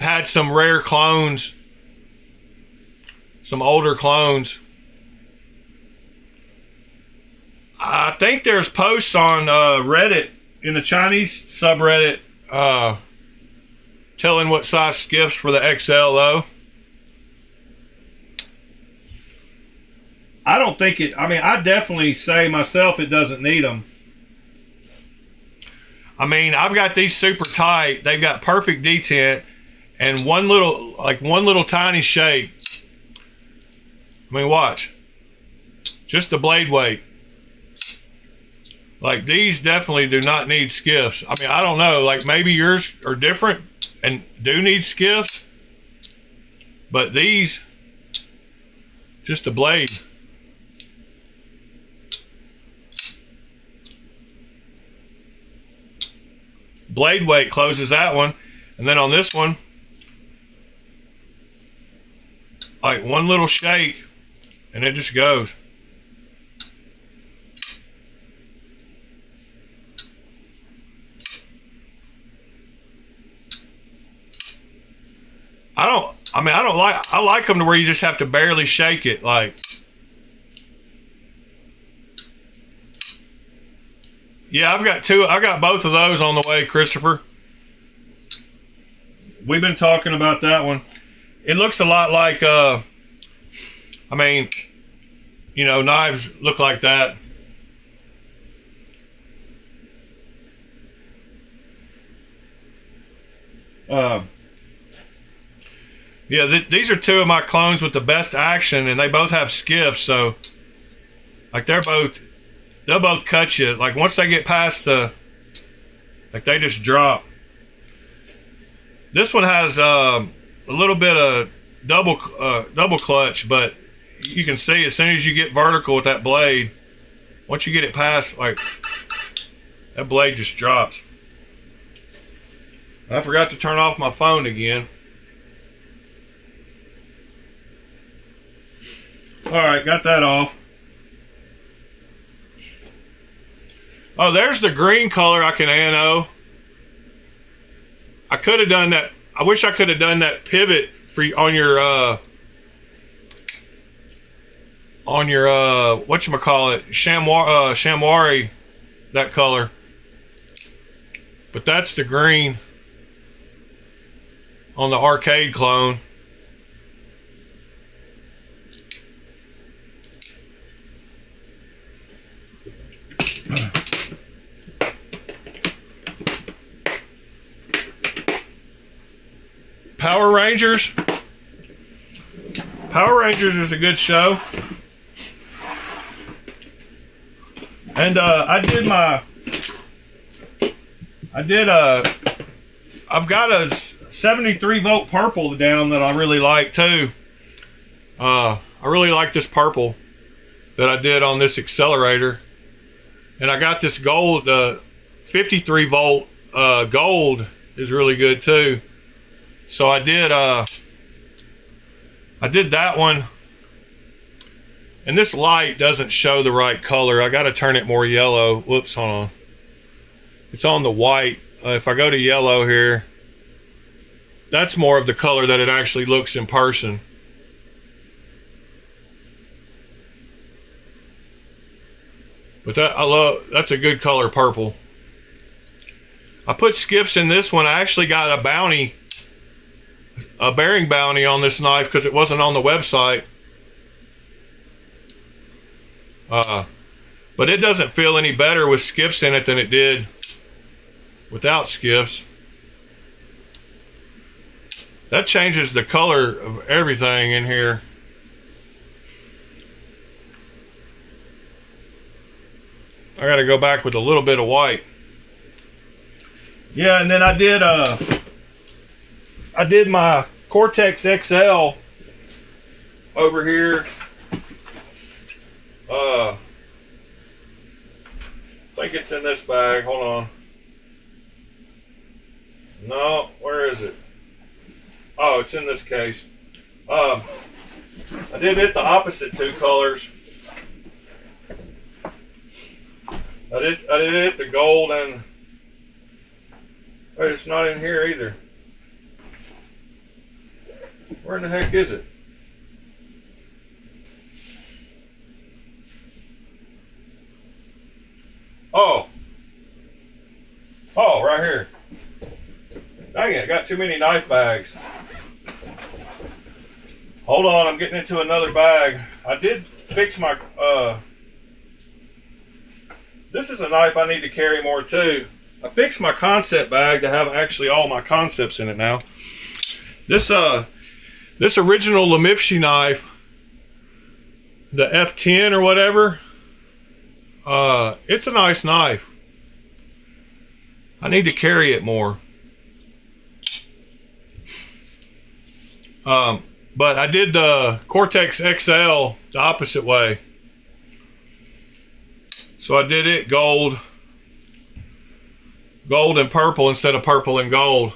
had some rare clones, some older clones. I think there's posts on Reddit, in the Chinese subreddit, telling what size skiffs for the XL though. I don't think it, I mean, I definitely say myself it doesn't need them. I mean, I've got these super tight. They've got perfect detent and one little tiny shake. I mean, watch. Just the blade weight. Like, these definitely do not need skiffs. I mean, I don't know. Like, maybe yours are different and do need skiffs. But these, just the blade. Blade weight closes that one. And then on this one, like one little shake and it just goes. I like them to where you just have to barely shake it. Like, yeah, I got both of those on the way, Christopher. We've been talking about that one. It looks a lot like, I mean, you know, knives look like that. Yeah, these are two of my clones with the best action, and they both have skiffs, so like they'll both cut you. Like once they get past the, like they just drop. This one has a little bit of double clutch, but you can see as soon as you get vertical with that blade, once you get it past, like that blade just drops. I forgot to turn off my phone again. All right, got that off. Oh, there's the green color I can ANO. I could have done that. I wish I could have done that pivot for on your whatchamacallit, chamois, that color. But that's the green on the arcade clone. Power Rangers. Power Rangers is a good show. And I've got a 73 volt purple down that I really like too. I really like this purple that I did on this accelerator. And I got this gold, 53 volt gold is really good too. So I did that one, and this light doesn't show the right color. I got to turn it more yellow. Whoops, hold on. It's on the white. If I go to yellow here, that's more of the color that it actually looks in person. But that's a good color, purple. I put skips in this one. I actually got a bounty, a bearing bounty on this knife because it wasn't on the website. But it doesn't feel any better with skiffs in it than it did without skiffs. That changes the color of everything in here. I gotta go back with a little bit of white. Yeah, and then I did my Cortex XL over here. I think it's in this bag. Hold on. No, where is it? Oh, it's in this case. I did it the opposite two colors. I did it the gold and wait, it's not in here either. Where in the heck is it? Oh, right here. Dang it, I got too many knife bags. Hold on, I'm getting into another bag. I did fix my, this is a knife I need to carry more too. I fixed my concept bag to have actually all my concepts in it now. This original Lemifshi knife, the F10 or whatever, it's a nice knife. I need to carry it more. But I did the Cortex XL the opposite way. So I did it gold and purple instead of purple and gold.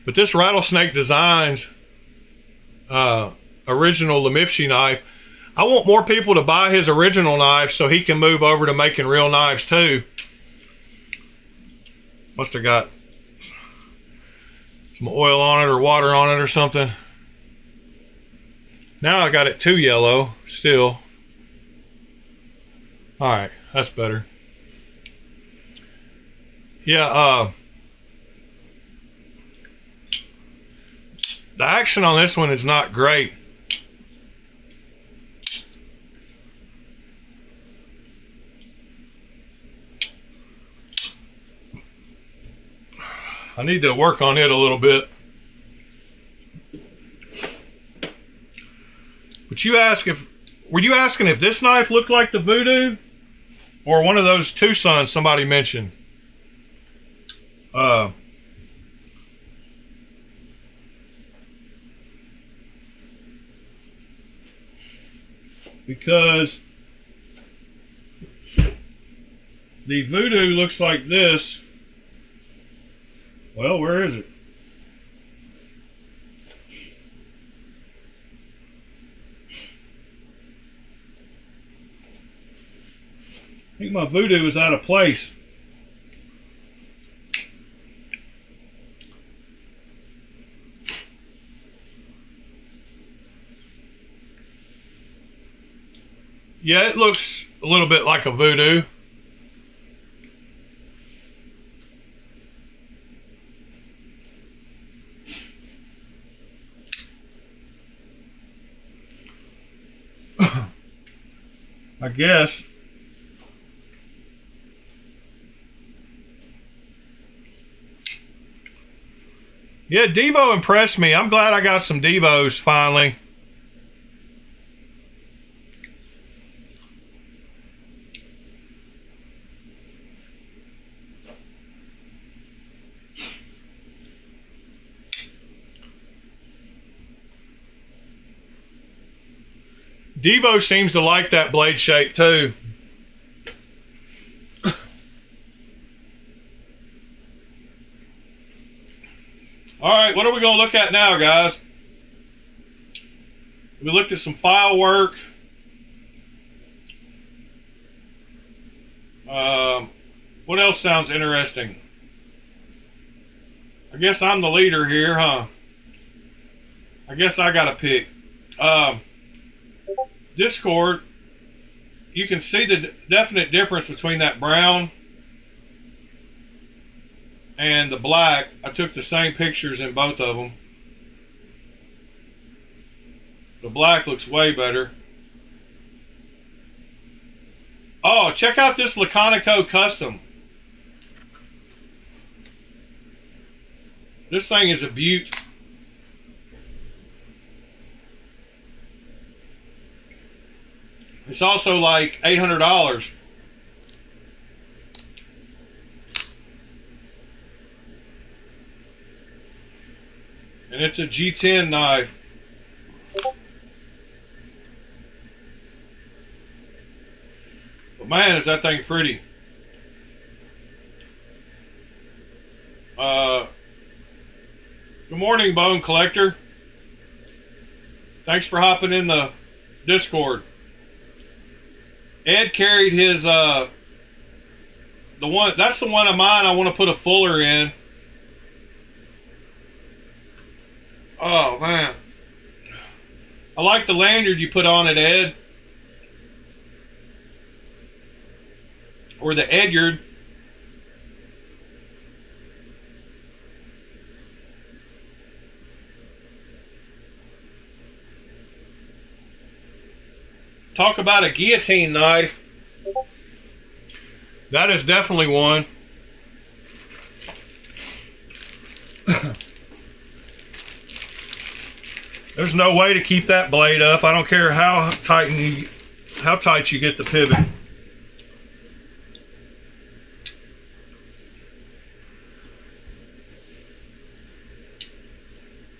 But this Rattlesnake Designs original Lemifshi knife, I want more people to buy his original knife so he can move over to making real knives too. Must have got some oil on it or water on it or something. Now I got it too yellow still. Alright, that's better. Yeah, the action on this one is not great. I need to work on it a little bit. But were you asking if this knife looked like the Voodoo? Or one of those Tucsons somebody mentioned? Because the Voodoo looks like this. Well, where is it? I think my Voodoo is out of place. Yeah, it looks a little bit like a Voodoo. I guess. Yeah, Devo impressed me. I'm glad I got some Devos finally. Devo seems to like that blade shape too. All right, what are we going to look at now, guys? We looked at some file work. What else sounds interesting? I guess I'm the leader here, huh? I guess I got to pick. Discord, you can see the definite difference between that brown and the black. I took the same pictures in both of them. The black looks way better. Oh, check out this Laconico Custom. This thing is a beaut. It's also like $800. And it's a G10 knife. But man, is that thing pretty. Good morning, Bone Collector. Thanks for hopping in the Discord. Ed carried his the one, that's the one of mine I want to put a fuller in. Oh man, I like the lanyard you put on it, Ed, or the Edyard. Talk about a guillotine knife. That is definitely one. There's no way to keep that blade up. I don't care how tight you get the pivot.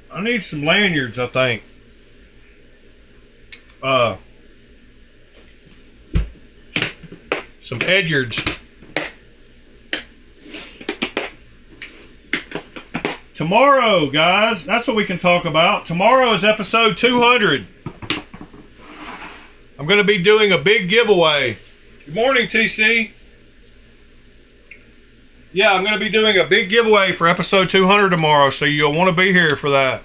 I need some lanyards, I think. Some Edyards. Tomorrow, guys, that's what we can talk about. Tomorrow is episode 200. I'm going to be doing a big giveaway. Good morning, TC. Yeah, I'm going to be doing a big giveaway for episode 200 tomorrow, so you'll want to be here for that.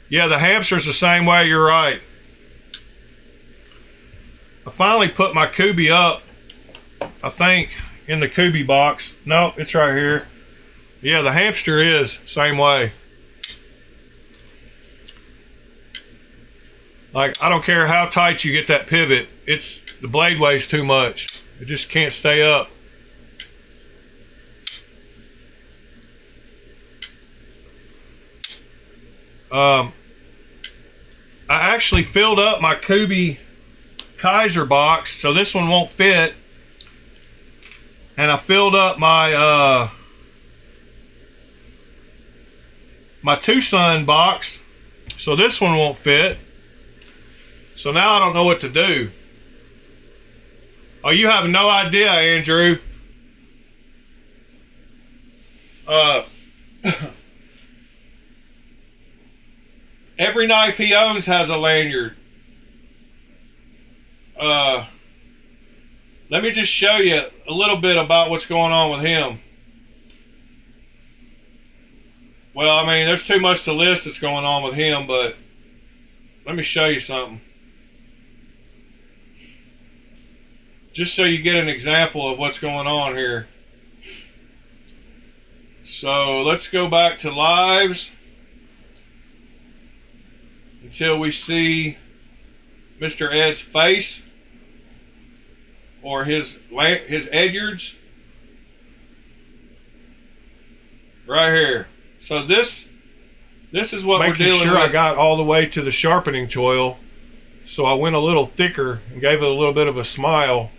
Yeah, the hamster's the same way, you're right. I finally put my Kubi up, I think, in the Kubi box. Nope, it's right here. Yeah, the hamster is same way. Like, I don't care how tight you get that pivot, the blade weighs too much. It just can't stay up. I actually filled up my Kubi Kaiser box, so this one won't fit. And I filled up my my Tucson box, so this one won't fit. So now I don't know what to do. Oh, you have no idea, Andrew. Every knife he owns has a lanyard. Let me just show you a little bit about what's going on with him. Well, I mean, there's too much to list that's going on with him, but let me show you something. Just so you get an example of what's going on here. So let's go back to lives until we see Mr. Ed's face or his Edyards right here. So this is what we're dealing with. Making sure I got all the way to the sharpening choil, so I went a little thicker and gave it a little bit of a smile.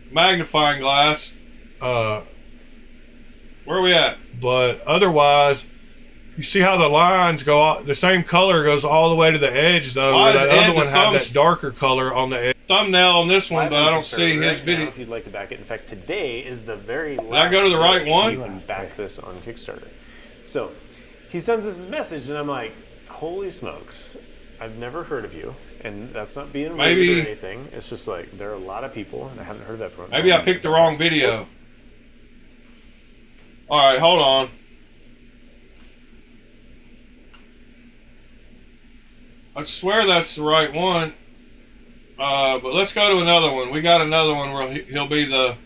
Magnifying glass. Where are we at? But otherwise, you see how the lines go, the same color goes all the way to the edge, though. Why does that other one have that darker color on the edge? Thumbnail on this one, but I don't see his video. If you'd like to back it. In fact, today is the very last. Did I go to the right one? You can back this on Kickstarter. So he sends us his message, and I'm like, holy smokes, I've never heard of you. And that's not being rude or anything. It's just like, there are a lot of people, and I haven't heard that from them. Maybe I picked the wrong video. All right, hold on. I swear that's the right one. But let's go to another one. We got another one where he'll be the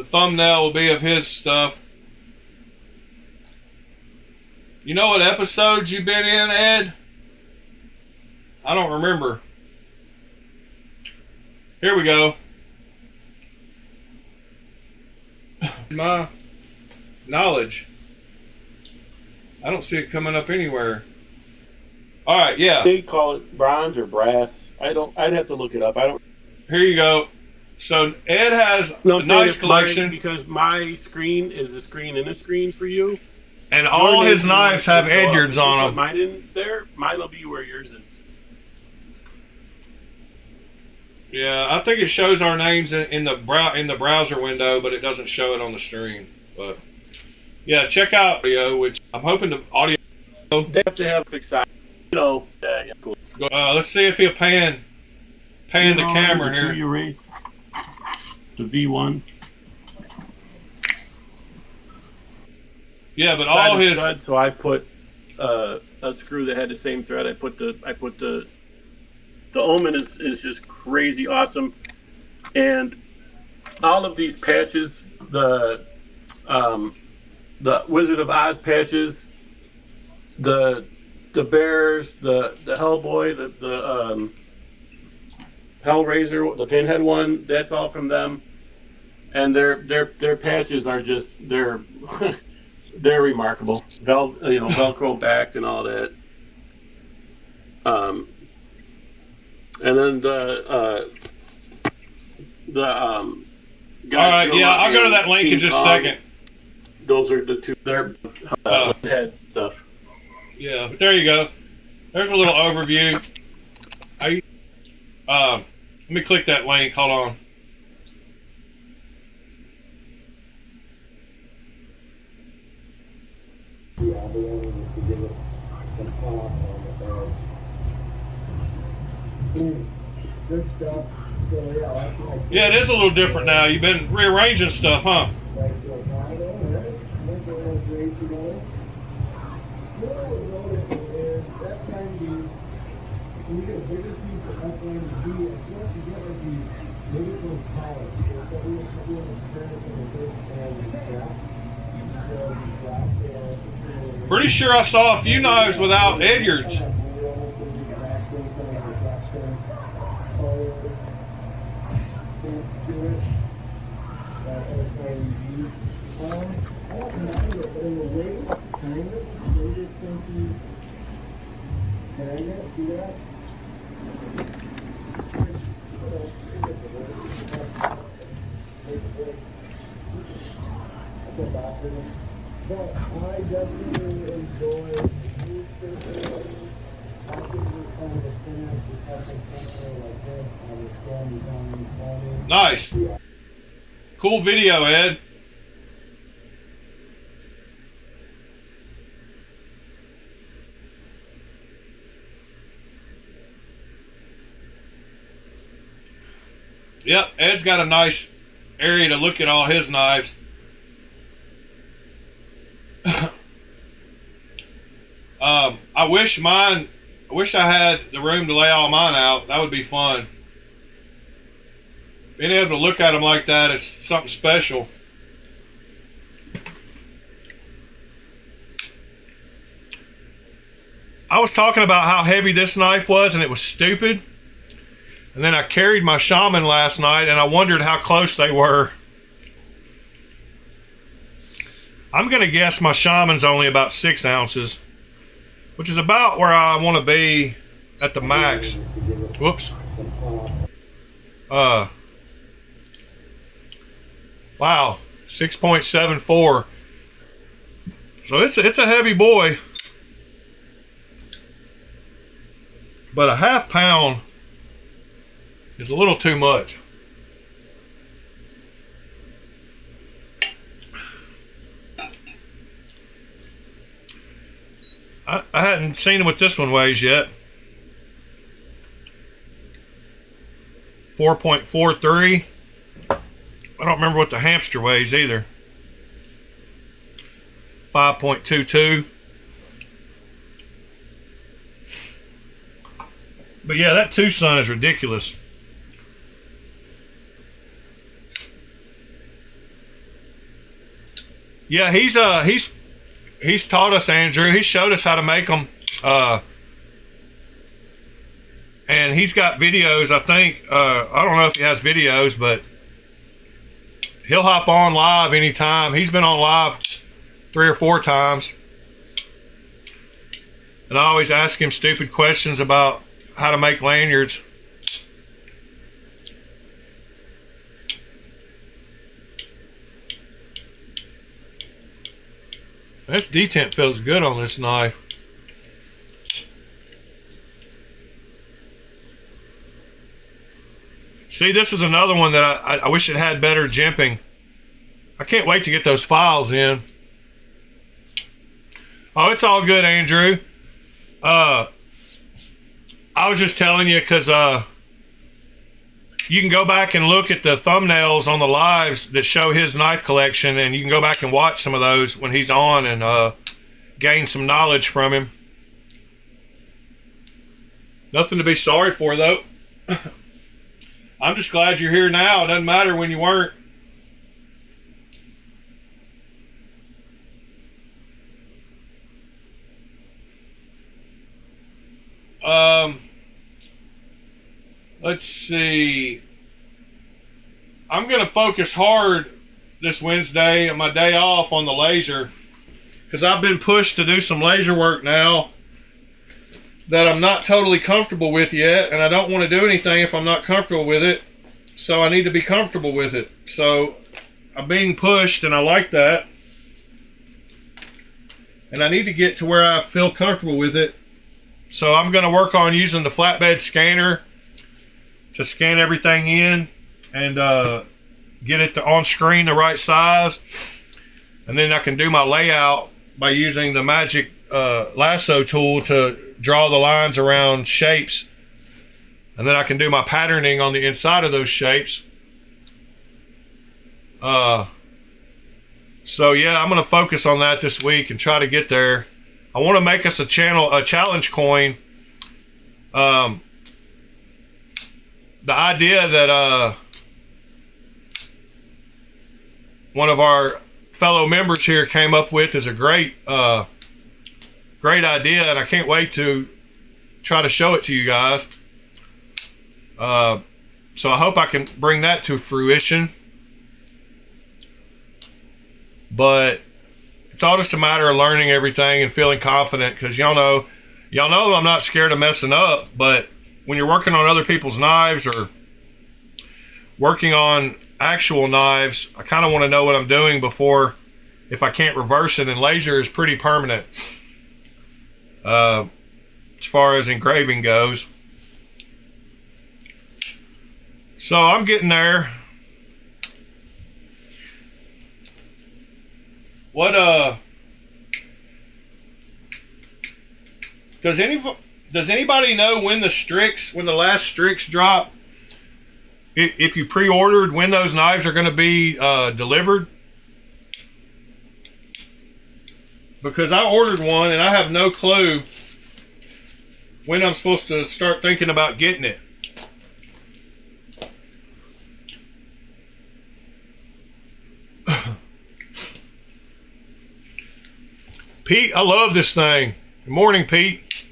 thumbnail will be of his stuff. You know what episodes you've been in, Ed? I don't remember. Here we go. My knowledge. I don't see it coming up anywhere. All right, yeah. They call it bronze or brass. I'd have to look it up. I don't. Here you go. So Ed has a nice collection because my screen is the screen in a screen for you. And all his knives have Edyards on them. Mine in there. Mine will be where yours is. Yeah, I think it shows our names in the browser window, but it doesn't show it on the stream. But yeah, check out audio, which I'm hoping the audio. They have to have fixed size. You know, yeah, cool. Let's see if he'll pan the camera here. The V1. Yeah, but all his. Thread, so I put a screw that had the same thread. I put the Omen is just crazy awesome, and all of these patches, the Wizard of Oz patches, the bears, the Hellboy, the Hellraiser, the Pinhead one, that's all from them, and their patches are just they're remarkable. Velcro backed and all that. And then all right, yeah, I'll go to that link in just a second. Those are the two. They're head stuff. Yeah, but there you go. There's a little overview. Let me click that link. Hold on. Good stuff. So, yeah, it is a little different now. You've been rearranging stuff, huh? Nice little triangle, right? Great to go. What I was noticing is that's going to be, when you get a bigger piece, that's going to be, I feel like you get like these, maybe it's those towers. So we're doing a comparison of this and the strap. Pretty sure I saw a few knives without Edyards. to it. That was kind of I don't mind it, but in the weight, kind of made it funky. Can I get see that? But I definitely enjoy these things. I think we're kind of a finish with something like this. I was standing down this morning. Nice. Cool video, Ed. Yep, Ed's got a nice area to look at all his knives. I wish I had the room to lay all mine out. That would be fun. Being able to look at them like that is something special. I was talking about how heavy this knife was, and it was stupid. And then I carried my Shaman last night, and I wondered how close they were. I'm going to guess my Shaman's only about 6 ounces, which is about where I want to be at the max. Whoops. Wow, 6.74. So it's a heavy boy, but a half pound is a little too much. I hadn't seen what this one weighs yet. 4.43. I don't remember what the hamster weighs either. 5.22. But yeah, that Tucson is ridiculous. Yeah, he's taught us, Andrew. He showed us how to make them. And he's got videos, I think. I don't know if he has videos, but he'll hop on live anytime. He's been on live 3 or 4 times. And I always ask him stupid questions about how to make lanyards. This detent feels good on this knife. See, this is another one that I wish it had better jimping. I can't wait to get those files in. Oh, it's all good, Andrew. I was just telling you because you can go back and look at the thumbnails on the lives that show his knife collection, and you can go back and watch some of those when he's on and gain some knowledge from him. Nothing to be sorry for, though. I'm just glad you're here now. It doesn't matter when you weren't. Let's see. I'm going to focus hard this Wednesday on my day off on the laser, because I've been pushed to do some laser work now that I'm not totally comfortable with yet, and I don't want to do anything if I'm not comfortable with it, so I need to be comfortable with it. So I'm being pushed, and I like that, and I need to get to where I feel comfortable with it. So I'm going to work on using the flatbed scanner to scan everything in and get it on screen the right size, and then I can do my layout by using the magic lasso tool to draw the lines around shapes, and then I can do my patterning on the inside of those shapes. So yeah, I'm going to focus on that this week and try to get there. I want to make us a challenge coin. The idea that one of our fellow members here came up with is a great idea, and I can't wait to try to show it to you guys. So I hope I can bring that to fruition. But it's all just a matter of learning everything and feeling confident, because y'all know I'm not scared of messing up. But when you're working on other people's knives or working on actual knives, I kind of want to know what I'm doing before, if I can't reverse it. And laser is pretty permanent as far as engraving goes. So I'm getting there. What does anybody know when the last Strix drop? If you pre-ordered, when those knives are going to be delivered? Because I ordered one and I have no clue when I'm supposed to start thinking about getting it. Pete, I love this thing. Good morning, Pete.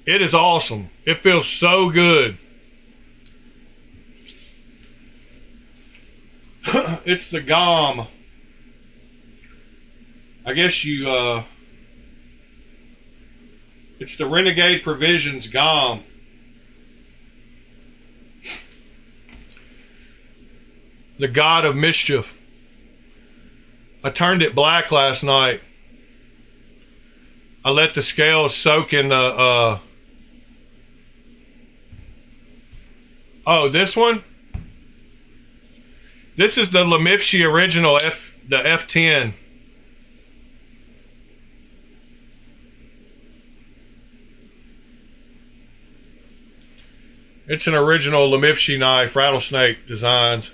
It is awesome. It feels so good. It's the GOM. I guess it's the Renegade Provisions GOM. The God of Mischief. I turned it black last night. I let the scales soak in the oh, this one? This is the Lemifshi original the F10. It's an original Lemifshi knife, rattlesnake designs.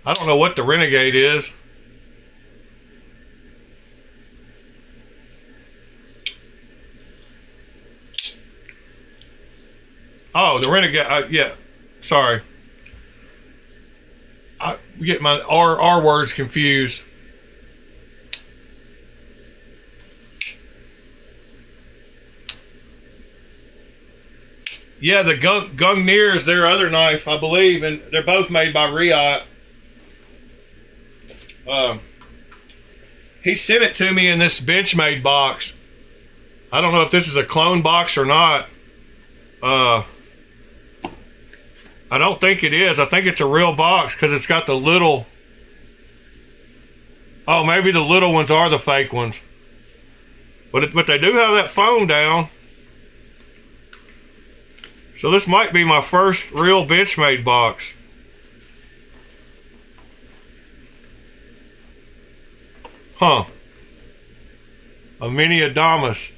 I don't know what the Renegade is. Oh, the Renegade. Yeah, sorry. I get my R words confused. Yeah, the Gungnir is their other knife, I believe, and they're both made by Riot. He sent it to me in this Benchmade box. I don't know if this is a clone box or not. I don't think it is. I think it's a real box because it's got the little... Oh, maybe the little ones are the fake ones. But they do have that foam down. So this might be my first real Benchmade box. Huh. A mini Adamas.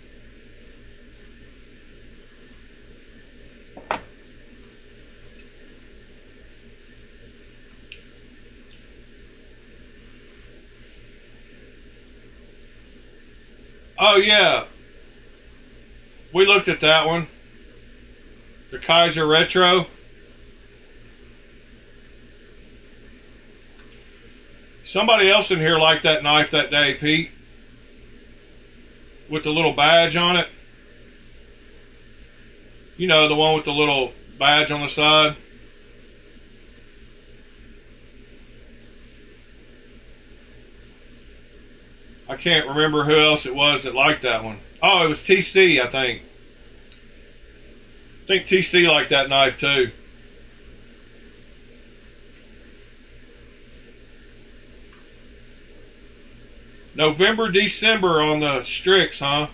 Oh yeah. We looked at that one. The Kaiser Retro. Somebody else in here liked that knife that day, Pete. With the little badge on it. You know, the one with the little badge on the side. I can't remember who else it was that liked that one. Oh, it was TC, I think. I think TC liked that knife too. November, December on the Strix, huh?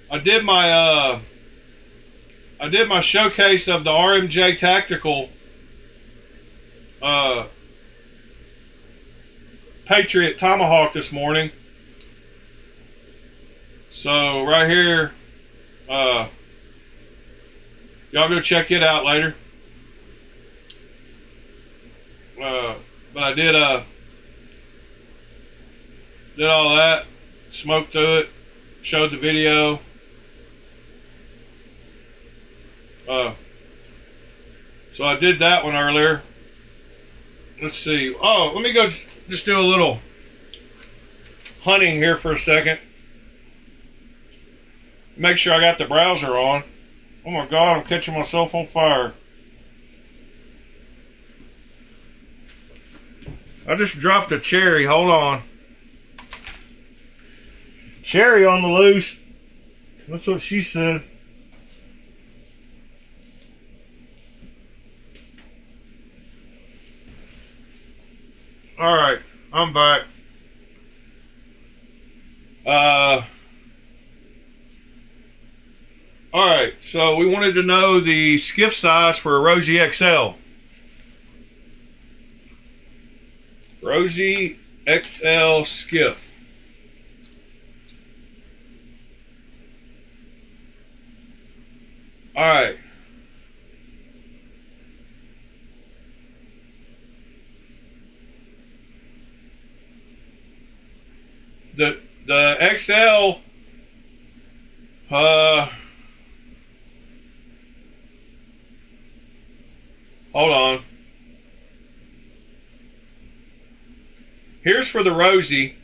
I did my showcase of the RMJ Tactical Patriot Tomahawk this morning. So right here, y'all go check it out later. But I did all that, smoked through it, showed the video. So I did that one earlier. let's see. Oh, let me go just do a little hunting here for a second. Make sure I got the browser on. Oh my God, I'm catching myself on fire. I just dropped a cherry. Hold on. Cherry on the loose. That's what she said. All right, I'm back. All right, so we wanted to know the skiff size for a Rosie XL. Rosie XL skiff. All right. The XL, hold on. Here's for the Rosie.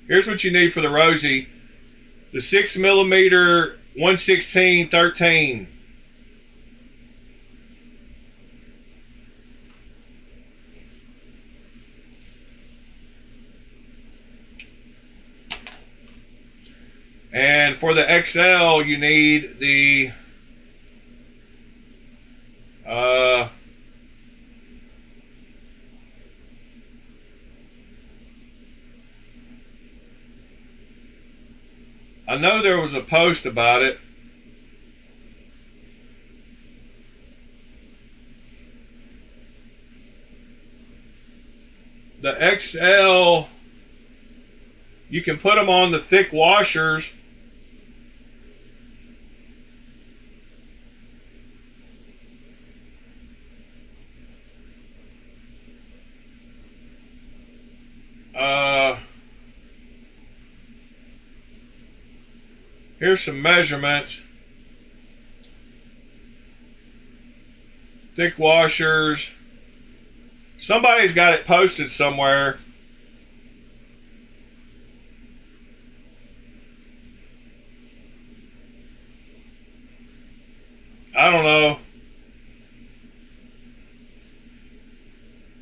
Here's what you need for the Rosie. The 6mm 116-13. And for the XL, you need the I know there was a post about it. The XL, you can put them on the thick washers. Here's some measurements. Thick washers. Somebody's got it posted somewhere. I don't know.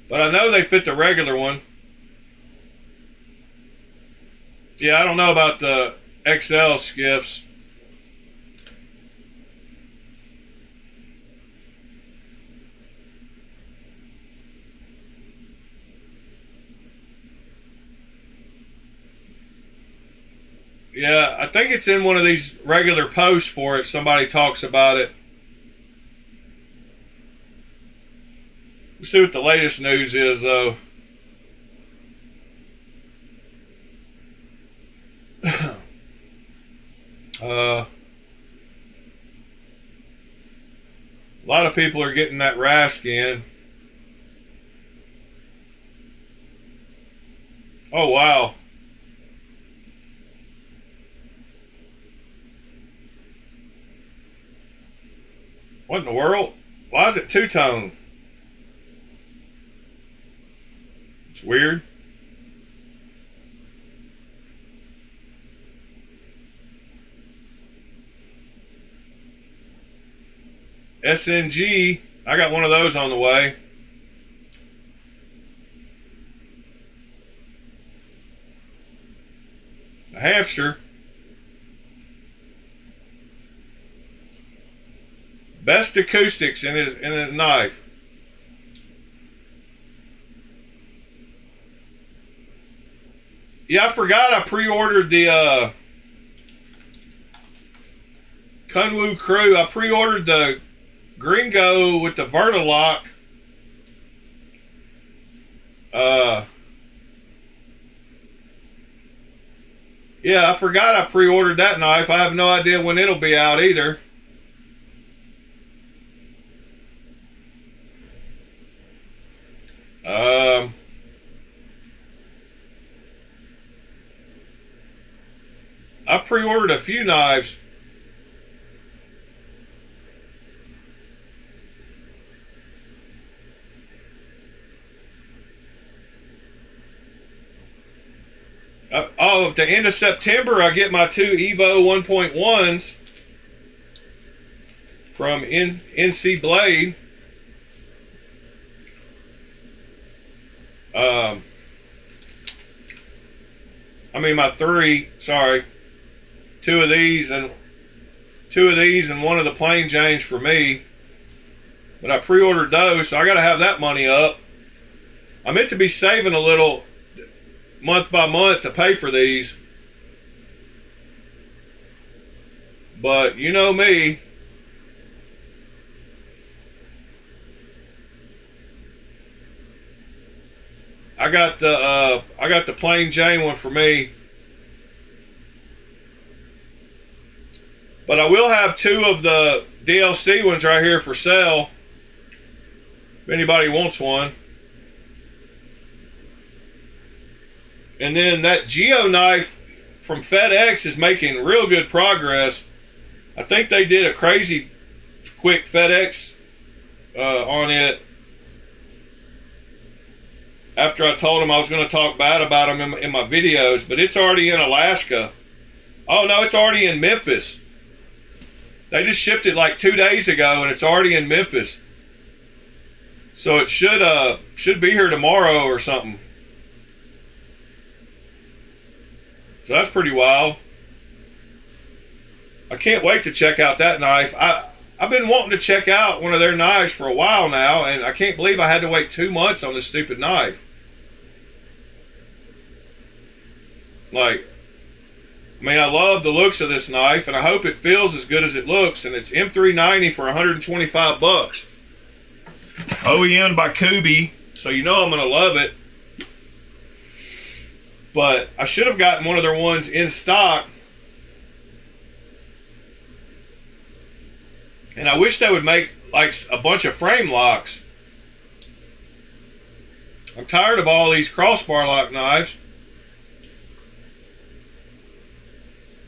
But I know they fit the regular one. Yeah, I don't know about the XL skiffs. Yeah, I think it's in one of these regular posts for it. Somebody talks about it. Let's see what the latest news is, though. A lot of people are getting that rask in. Oh, wow. What in the world? Why is it two-tone? It's weird. SNG, I got one of those on the way. A hamster. Best acoustics in a knife. Yeah, I forgot I pre-ordered the Kunwu Crew. I pre-ordered the Gringo with the Vertilock. Yeah, I forgot I pre-ordered that knife. I have no idea when it'll be out either. I've pre-ordered a few knives. At the end of September, I get my 2 Evo 1.1s from NC Blade. My 3, sorry. 2 of these and 1 of the plain Janes for me. But I pre-ordered those, so I got to have that money up. I meant to be saving a little month by month to pay for these. But you know me. I got the plain Jane one for me. But I will have 2 of the DLC ones right here for sale. If anybody wants one. And then that Geo knife from FedEx is making real good progress. I think they did a crazy quick FedEx on it. After I told them I was going to talk bad about them in my videos. But it's already in Alaska. Oh no, it's already in Memphis. They just shipped it like 2 days ago and it's already in Memphis. So it should be here tomorrow or something. So that's pretty wild. I can't wait to check out that knife. I've been wanting to check out one of their knives for a while now, and I can't believe I had to wait 2 months on this stupid knife. I love the looks of this knife, and I hope it feels as good as it looks, and it's M390 for 125 bucks. OEM by Kubi, so you know I'm going to love it. But I should have gotten one of their ones in stock. And I wish they would make like a bunch of frame locks. I'm tired of all these crossbar lock knives.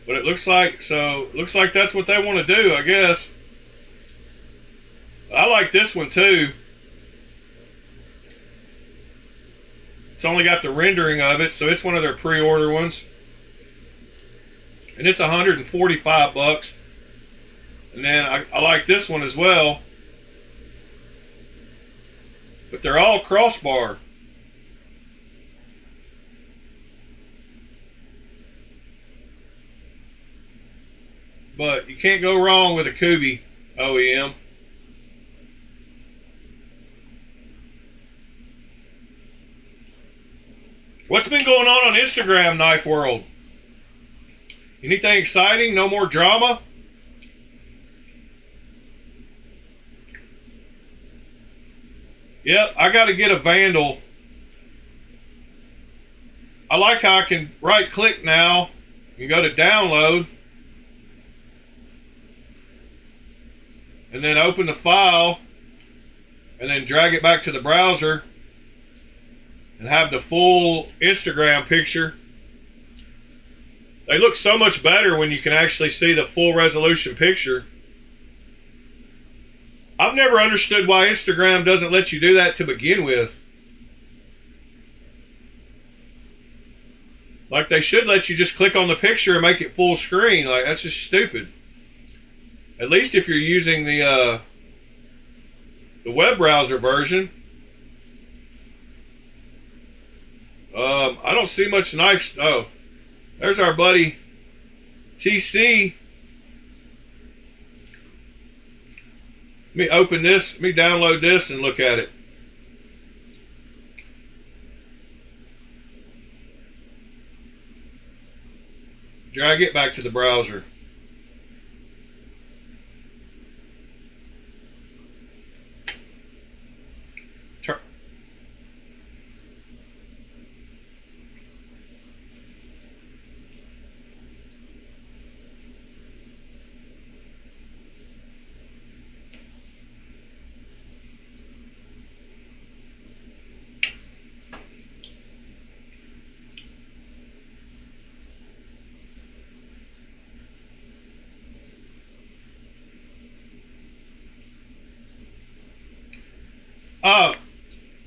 But it looks like that's what they want to do, I guess. I like this one too. It's only got the rendering of it, so it's one of their pre-order ones. And it's 145 bucks. And then I like this one as well. But they're all crossbar. But you can't go wrong with a Kubi OEM. What's been going on Instagram, Knife World? Anything exciting? No more drama? Yep, I got to get a Vandal. I like how I can right click now and go to download. And then open the file. And then drag it back to the browser. And have the full Instagram picture. They look so much better when you can actually see the full resolution picture. I've never understood why Instagram doesn't let you do that to begin with. Like they should let you just click on the picture and make it full screen. Like that's just stupid. At least if you're using the web browser version. I don't see much knife. Oh, there's our buddy TC. Let me open this. Let me download this and look at it. Drag it back to the browser.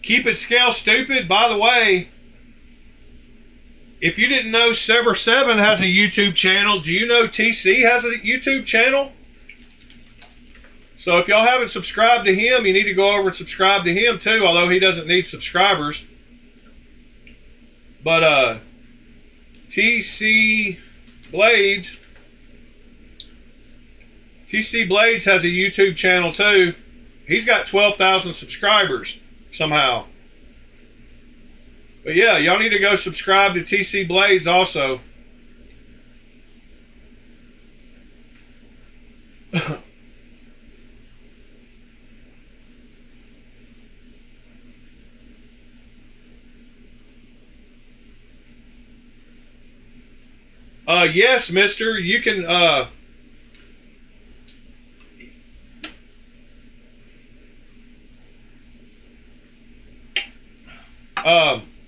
Keep it scale stupid. By the way, if you didn't know, Sever 7 has a YouTube channel. Do you know TC has a YouTube channel? So if y'all haven't subscribed to him, you need to go over and subscribe to him too, although he doesn't need subscribers. But TC Blades has a YouTube channel too. He's got 12,000 subscribers somehow. But yeah, y'all need to go subscribe to TC Blades also. Yes, mister, you can,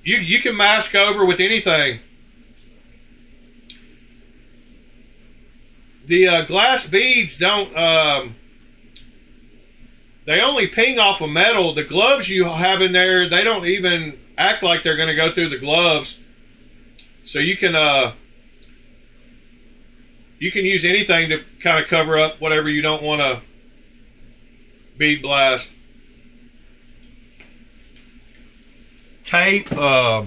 you can mask over with anything. The glass beads don't, they only ping off of metal. The gloves you have in there, they don't even act like they're going to go through the gloves. So you can use anything to kind of cover up whatever you don't want to bead blast. Tape, I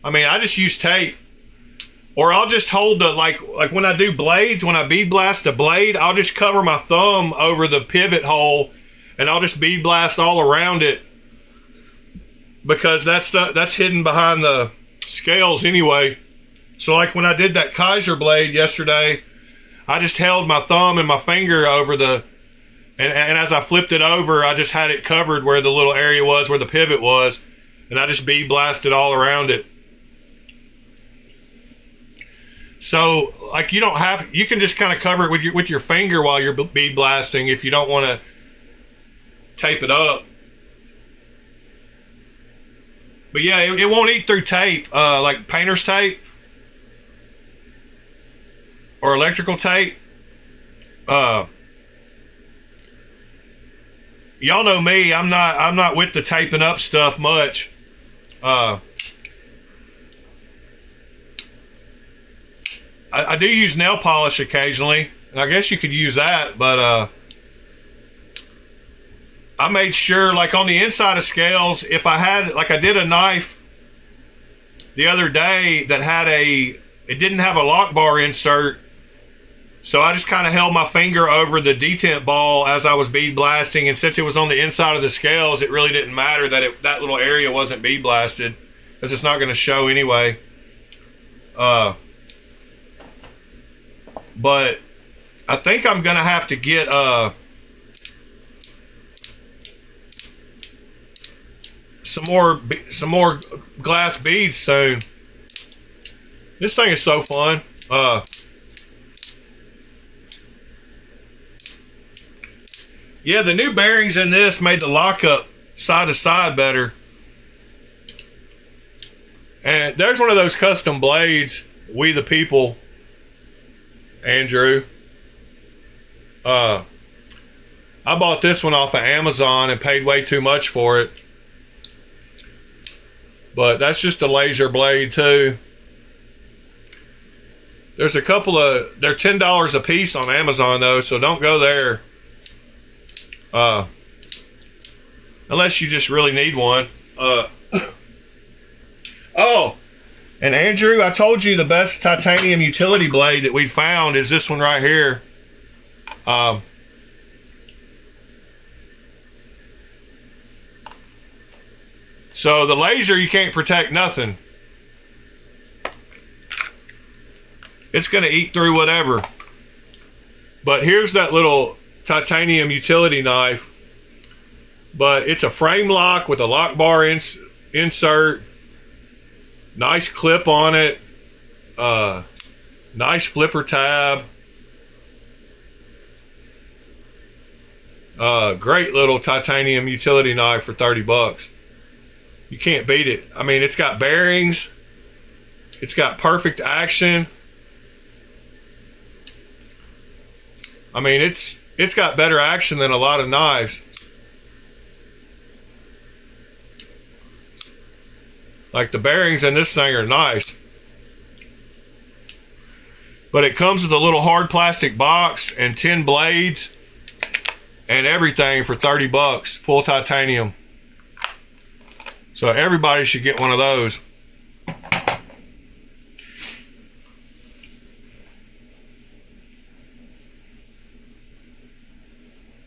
mean, I just use tape, or I'll just hold the, like when I do blades, when I bead blast a blade, I'll just cover my thumb over the pivot hole and I'll just bead blast all around it, because that's hidden behind the scales anyway. So like when I did that Kaiser blade yesterday, I just held my thumb and my finger over the, and as I flipped it over, I just had it covered where the little area was, where the pivot was, and I just bead blasted all around it. So like you can just kind of cover it with your finger while you're bead blasting if you don't want to tape it up. But yeah, it won't eat through tape, like painter's tape or electrical tape. Y'all know me. I'm not with the taping up stuff much. I do use nail polish occasionally, and I guess you could use that, but I made sure, like on the inside of scales, if I had, like I did a knife the other day that had it didn't have a lock bar insert, so I just kind of held my finger over the detent ball as I was bead blasting, and since it was on the inside of the scales, it really didn't matter that that little area wasn't bead blasted, because it's not going to show anyway. But I think I'm going to have to get some more glass beads soon. This thing is so fun. Yeah, the new bearings in this made the lockup side to side better. And there's one of those custom blades, We the People, Andrew. I bought this one off of Amazon and paid way too much for it. But that's just a laser blade too. There's a couple of, they're $10 a piece on Amazon though, so don't go there. Unless you just really need one. Oh, and Andrew, I told you the best titanium utility blade that we found is this one right here. So the laser, you can't protect nothing. It's going to eat through whatever. But here's that little titanium utility knife. But it's a frame lock with a lock bar insert. Nice clip on it. Nice flipper tab. Great little titanium utility knife for $30. You can't beat it. I mean, it's got bearings. It's got perfect action. I mean, it's got better action than a lot of knives. Like the bearings in this thing are nice. But it comes with a little hard plastic box and 10 blades and everything for 30 bucks, full titanium. So everybody should get one of those.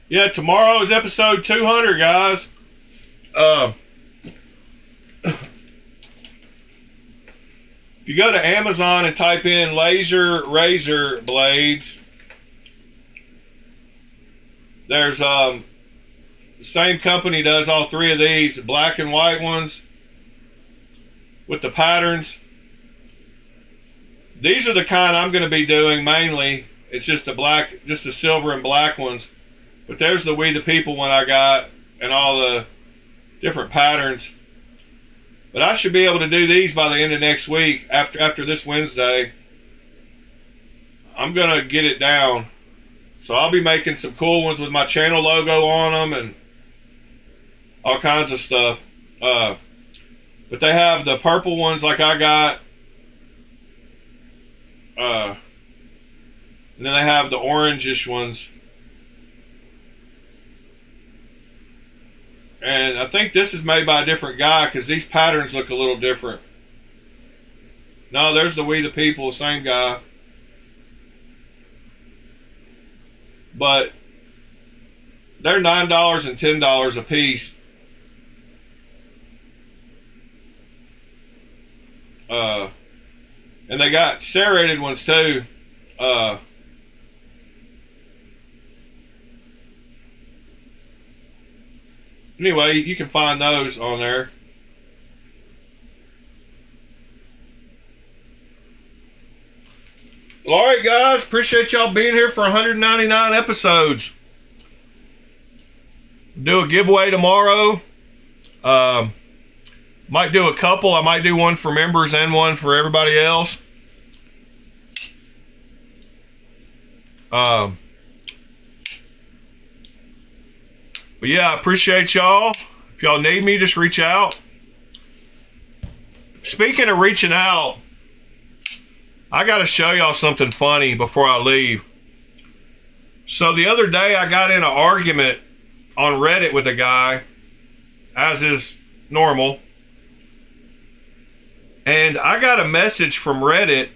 Yeah, tomorrow is episode 200, guys. If you go to Amazon and type in laser razor blades, there's the same company does all three of these, black and white ones with the patterns. These are the kind I'm going to be doing mainly. It's just the silver and black ones. But there's the We the People one I got and all the different patterns. But I should be able to do these by the end of next week. After this Wednesday, I'm going to get it down. So I'll be making some cool ones with my channel logo on them and all kinds of stuff. But they have the purple ones like I got. And then they have the orangish ones. And I think this is made by a different guy because these patterns look a little different. No, there's the We the People, same guy. But they're $9 and $10 a piece. And they got serrated ones too. Anyway, you can find those on there. All right, guys. Appreciate y'all being here for 199 episodes. Do a giveaway tomorrow. Might do a couple. I might do one for members and one for everybody else. But yeah, I appreciate y'all. If y'all need me, just reach out. Speaking of reaching out, I got to show y'all something funny before I leave. So the other day I got in an argument on Reddit with a guy, as is normal. And I got a message from Reddit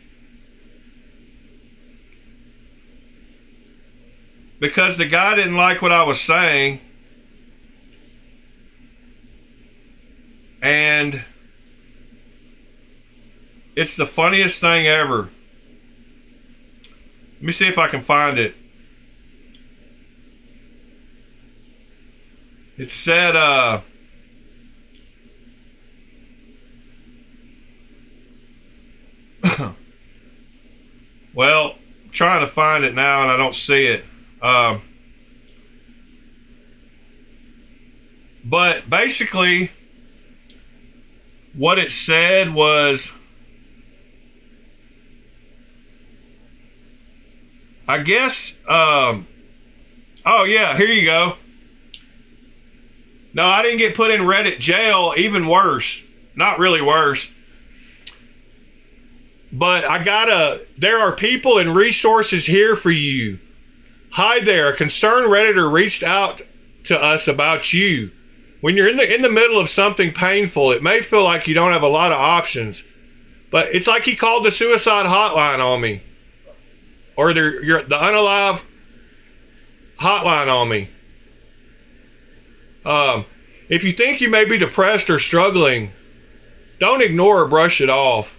because the guy didn't like what I was saying. And it's the funniest thing ever. Let me see if I can find it. It said, well, I'm trying to find it now and I don't see it. But basically, what it said was, I guess, oh yeah, here you go. No, I didn't get put in Reddit jail, even worse. Not really worse. But there are people and resources here for you. Hi there, a concerned Redditor reached out to us about you. When you're in the middle of something painful, it may feel like you don't have a lot of options. But it's like he called the suicide hotline on me. Or the unalive hotline on me. If you think you may be depressed or struggling, don't ignore or brush it off.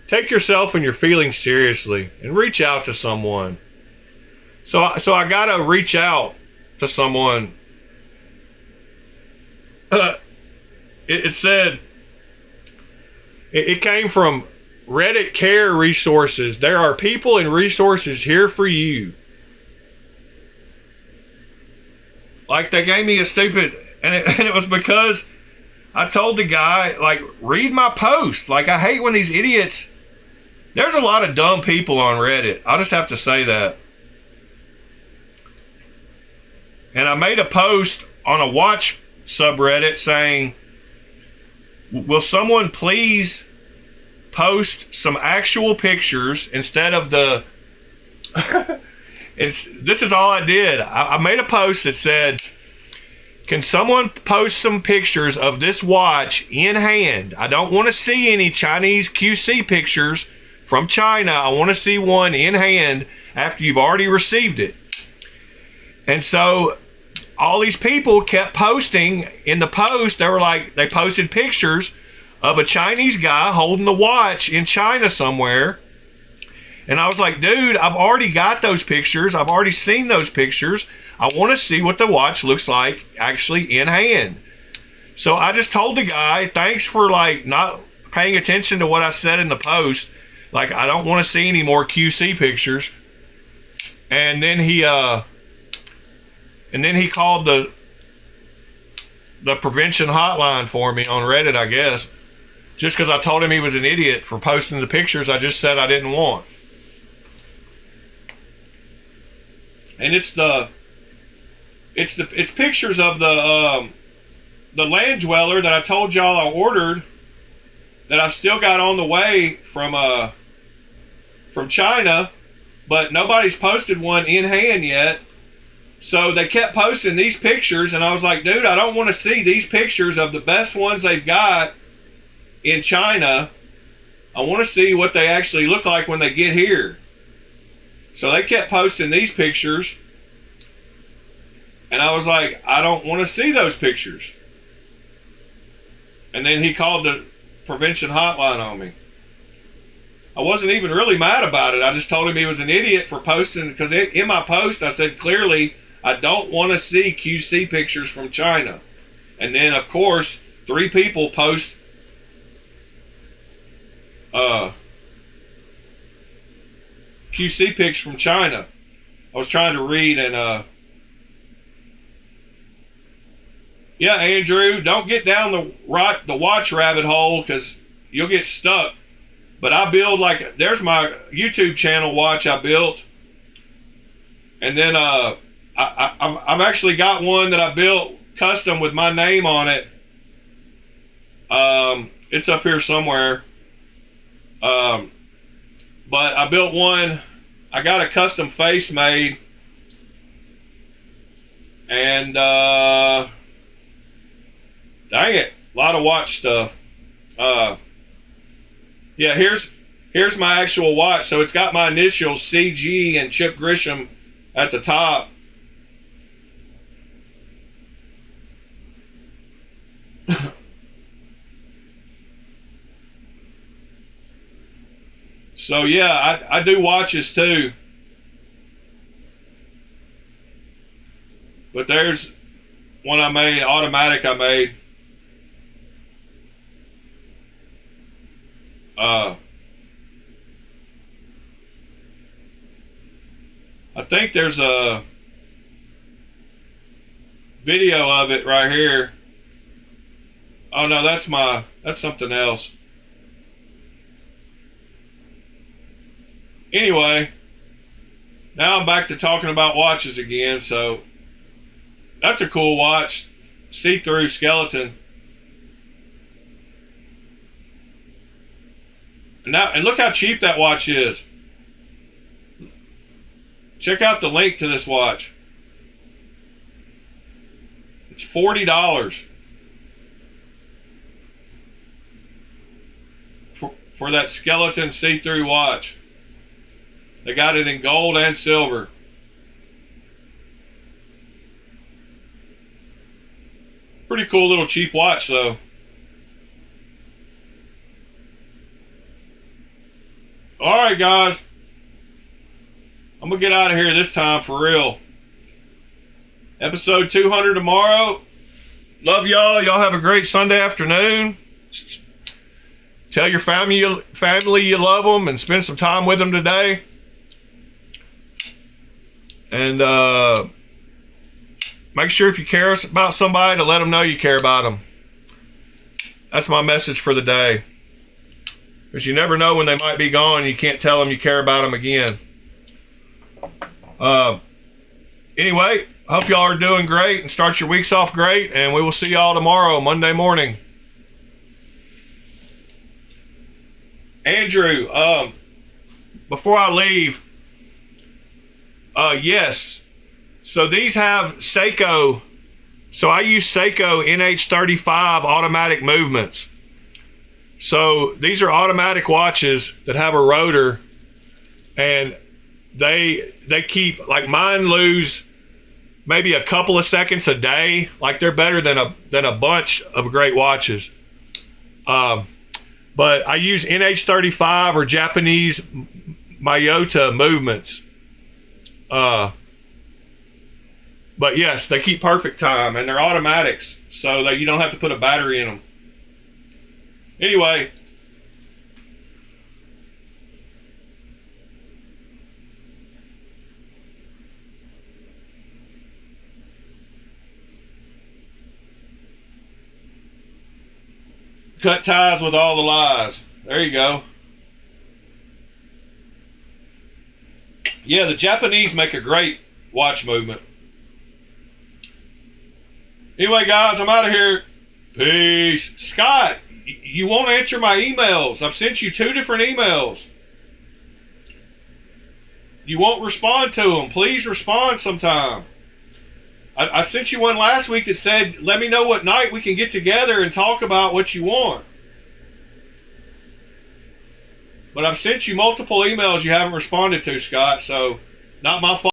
Take yourself and your feelings seriously and reach out to someone. So I gotta reach out to someone. It said, it came from Reddit Care Resources. There are people and resources here for you. Like, they gave me a stupid, and it was because I told the guy, like, read my post. Like, I hate when these idiots, there's a lot of dumb people on Reddit. I'll just have to say that. And I made a post on a watch subreddit saying, will someone please post some actual pictures instead of the this is all I did. I made a post that said, can someone post some pictures of this watch in hand? I don't want to see any Chinese QC pictures from China. I want to see one in hand after you've already received it. And so all these people kept posting in the post. They posted pictures of a Chinese guy holding the watch in China somewhere. And I was like, dude, I've already got those pictures. I've already seen those pictures. I want to see what the watch looks like actually in hand. So I just told the guy, thanks for like not paying attention to what I said in the post. Like, I don't want to see any more QC pictures. And then he called the prevention hotline for me on Reddit, I guess. Just because I told him he was an idiot for posting the pictures I just said I didn't want. And it's pictures of the land dweller that I told y'all I ordered, that I've still got on the way from China, but nobody's posted one in hand yet. So they kept posting these pictures, and I was like, dude, I don't want to see these pictures of the best ones they've got in China. I want to see what they actually look like when they get here. So they kept posting these pictures, and I was like, I don't want to see those pictures. And then he called the prevention hotline on me. I wasn't even really mad about it. I just told him he was an idiot for posting, because in my post I said clearly I don't want to see QC pictures from China. And then of course 3 people post QC pics from China. I was trying to read, and yeah, Andrew, don't get down the watch rabbit hole, because you'll get stuck. But I build, like, there's my YouTube channel watch I built. And then I've actually got one that I built custom with my name on it. It's up here somewhere. But I built one. I got a custom face made. And dang it, a lot of watch stuff. Yeah, here's my actual watch. So it's got my initials, CG and Chip Grisham, at the top. So yeah, I do watches too. But there's one I made, automatic I made. I think there's a video of it right here. Oh no, that's something else. Anyway, now I'm back to talking about watches again. So that's a cool watch, see-through skeleton. And look how cheap that watch is. Check out the link to this watch. It's $40 for that skeleton see-through watch. They got it in gold and silver. Pretty cool little cheap watch though. Alright guys, I'm gonna get out of here this time for real. Episode 200 tomorrow. Love y'all. Y'all have a great Sunday afternoon. Tell your family you love them and spend some time with them today. And make sure if you care about somebody to let them know you care about them. That's my message for the day. Because you never know when they might be gone. You can't tell them you care about them again. Anyway, hope y'all are doing great and start your weeks off great. And we will see y'all tomorrow, Monday morning. Andrew, before I leave, yes. So these have Seiko. So I use Seiko NH35 automatic movements. So these are automatic watches that have a rotor, and they keep, like mine lose maybe a couple of seconds a day. Like they're better than a bunch of great watches. But I use NH35 or Japanese Mayota movements. But yes, they keep perfect time, and they're automatics, so that you don't have to put a battery in them. Anyway, cut ties with all the lies. There you go. Yeah, the Japanese make a great watch movement. Anyway, guys, I'm out of here. Peace. Scott, you won't answer my emails. I've sent you 2 different emails. You won't respond to them. Please respond sometime. I sent you one last week that said, let me know what night we can get together and talk about what you want. But I've sent you multiple emails you haven't responded to, Scott, so not my fault.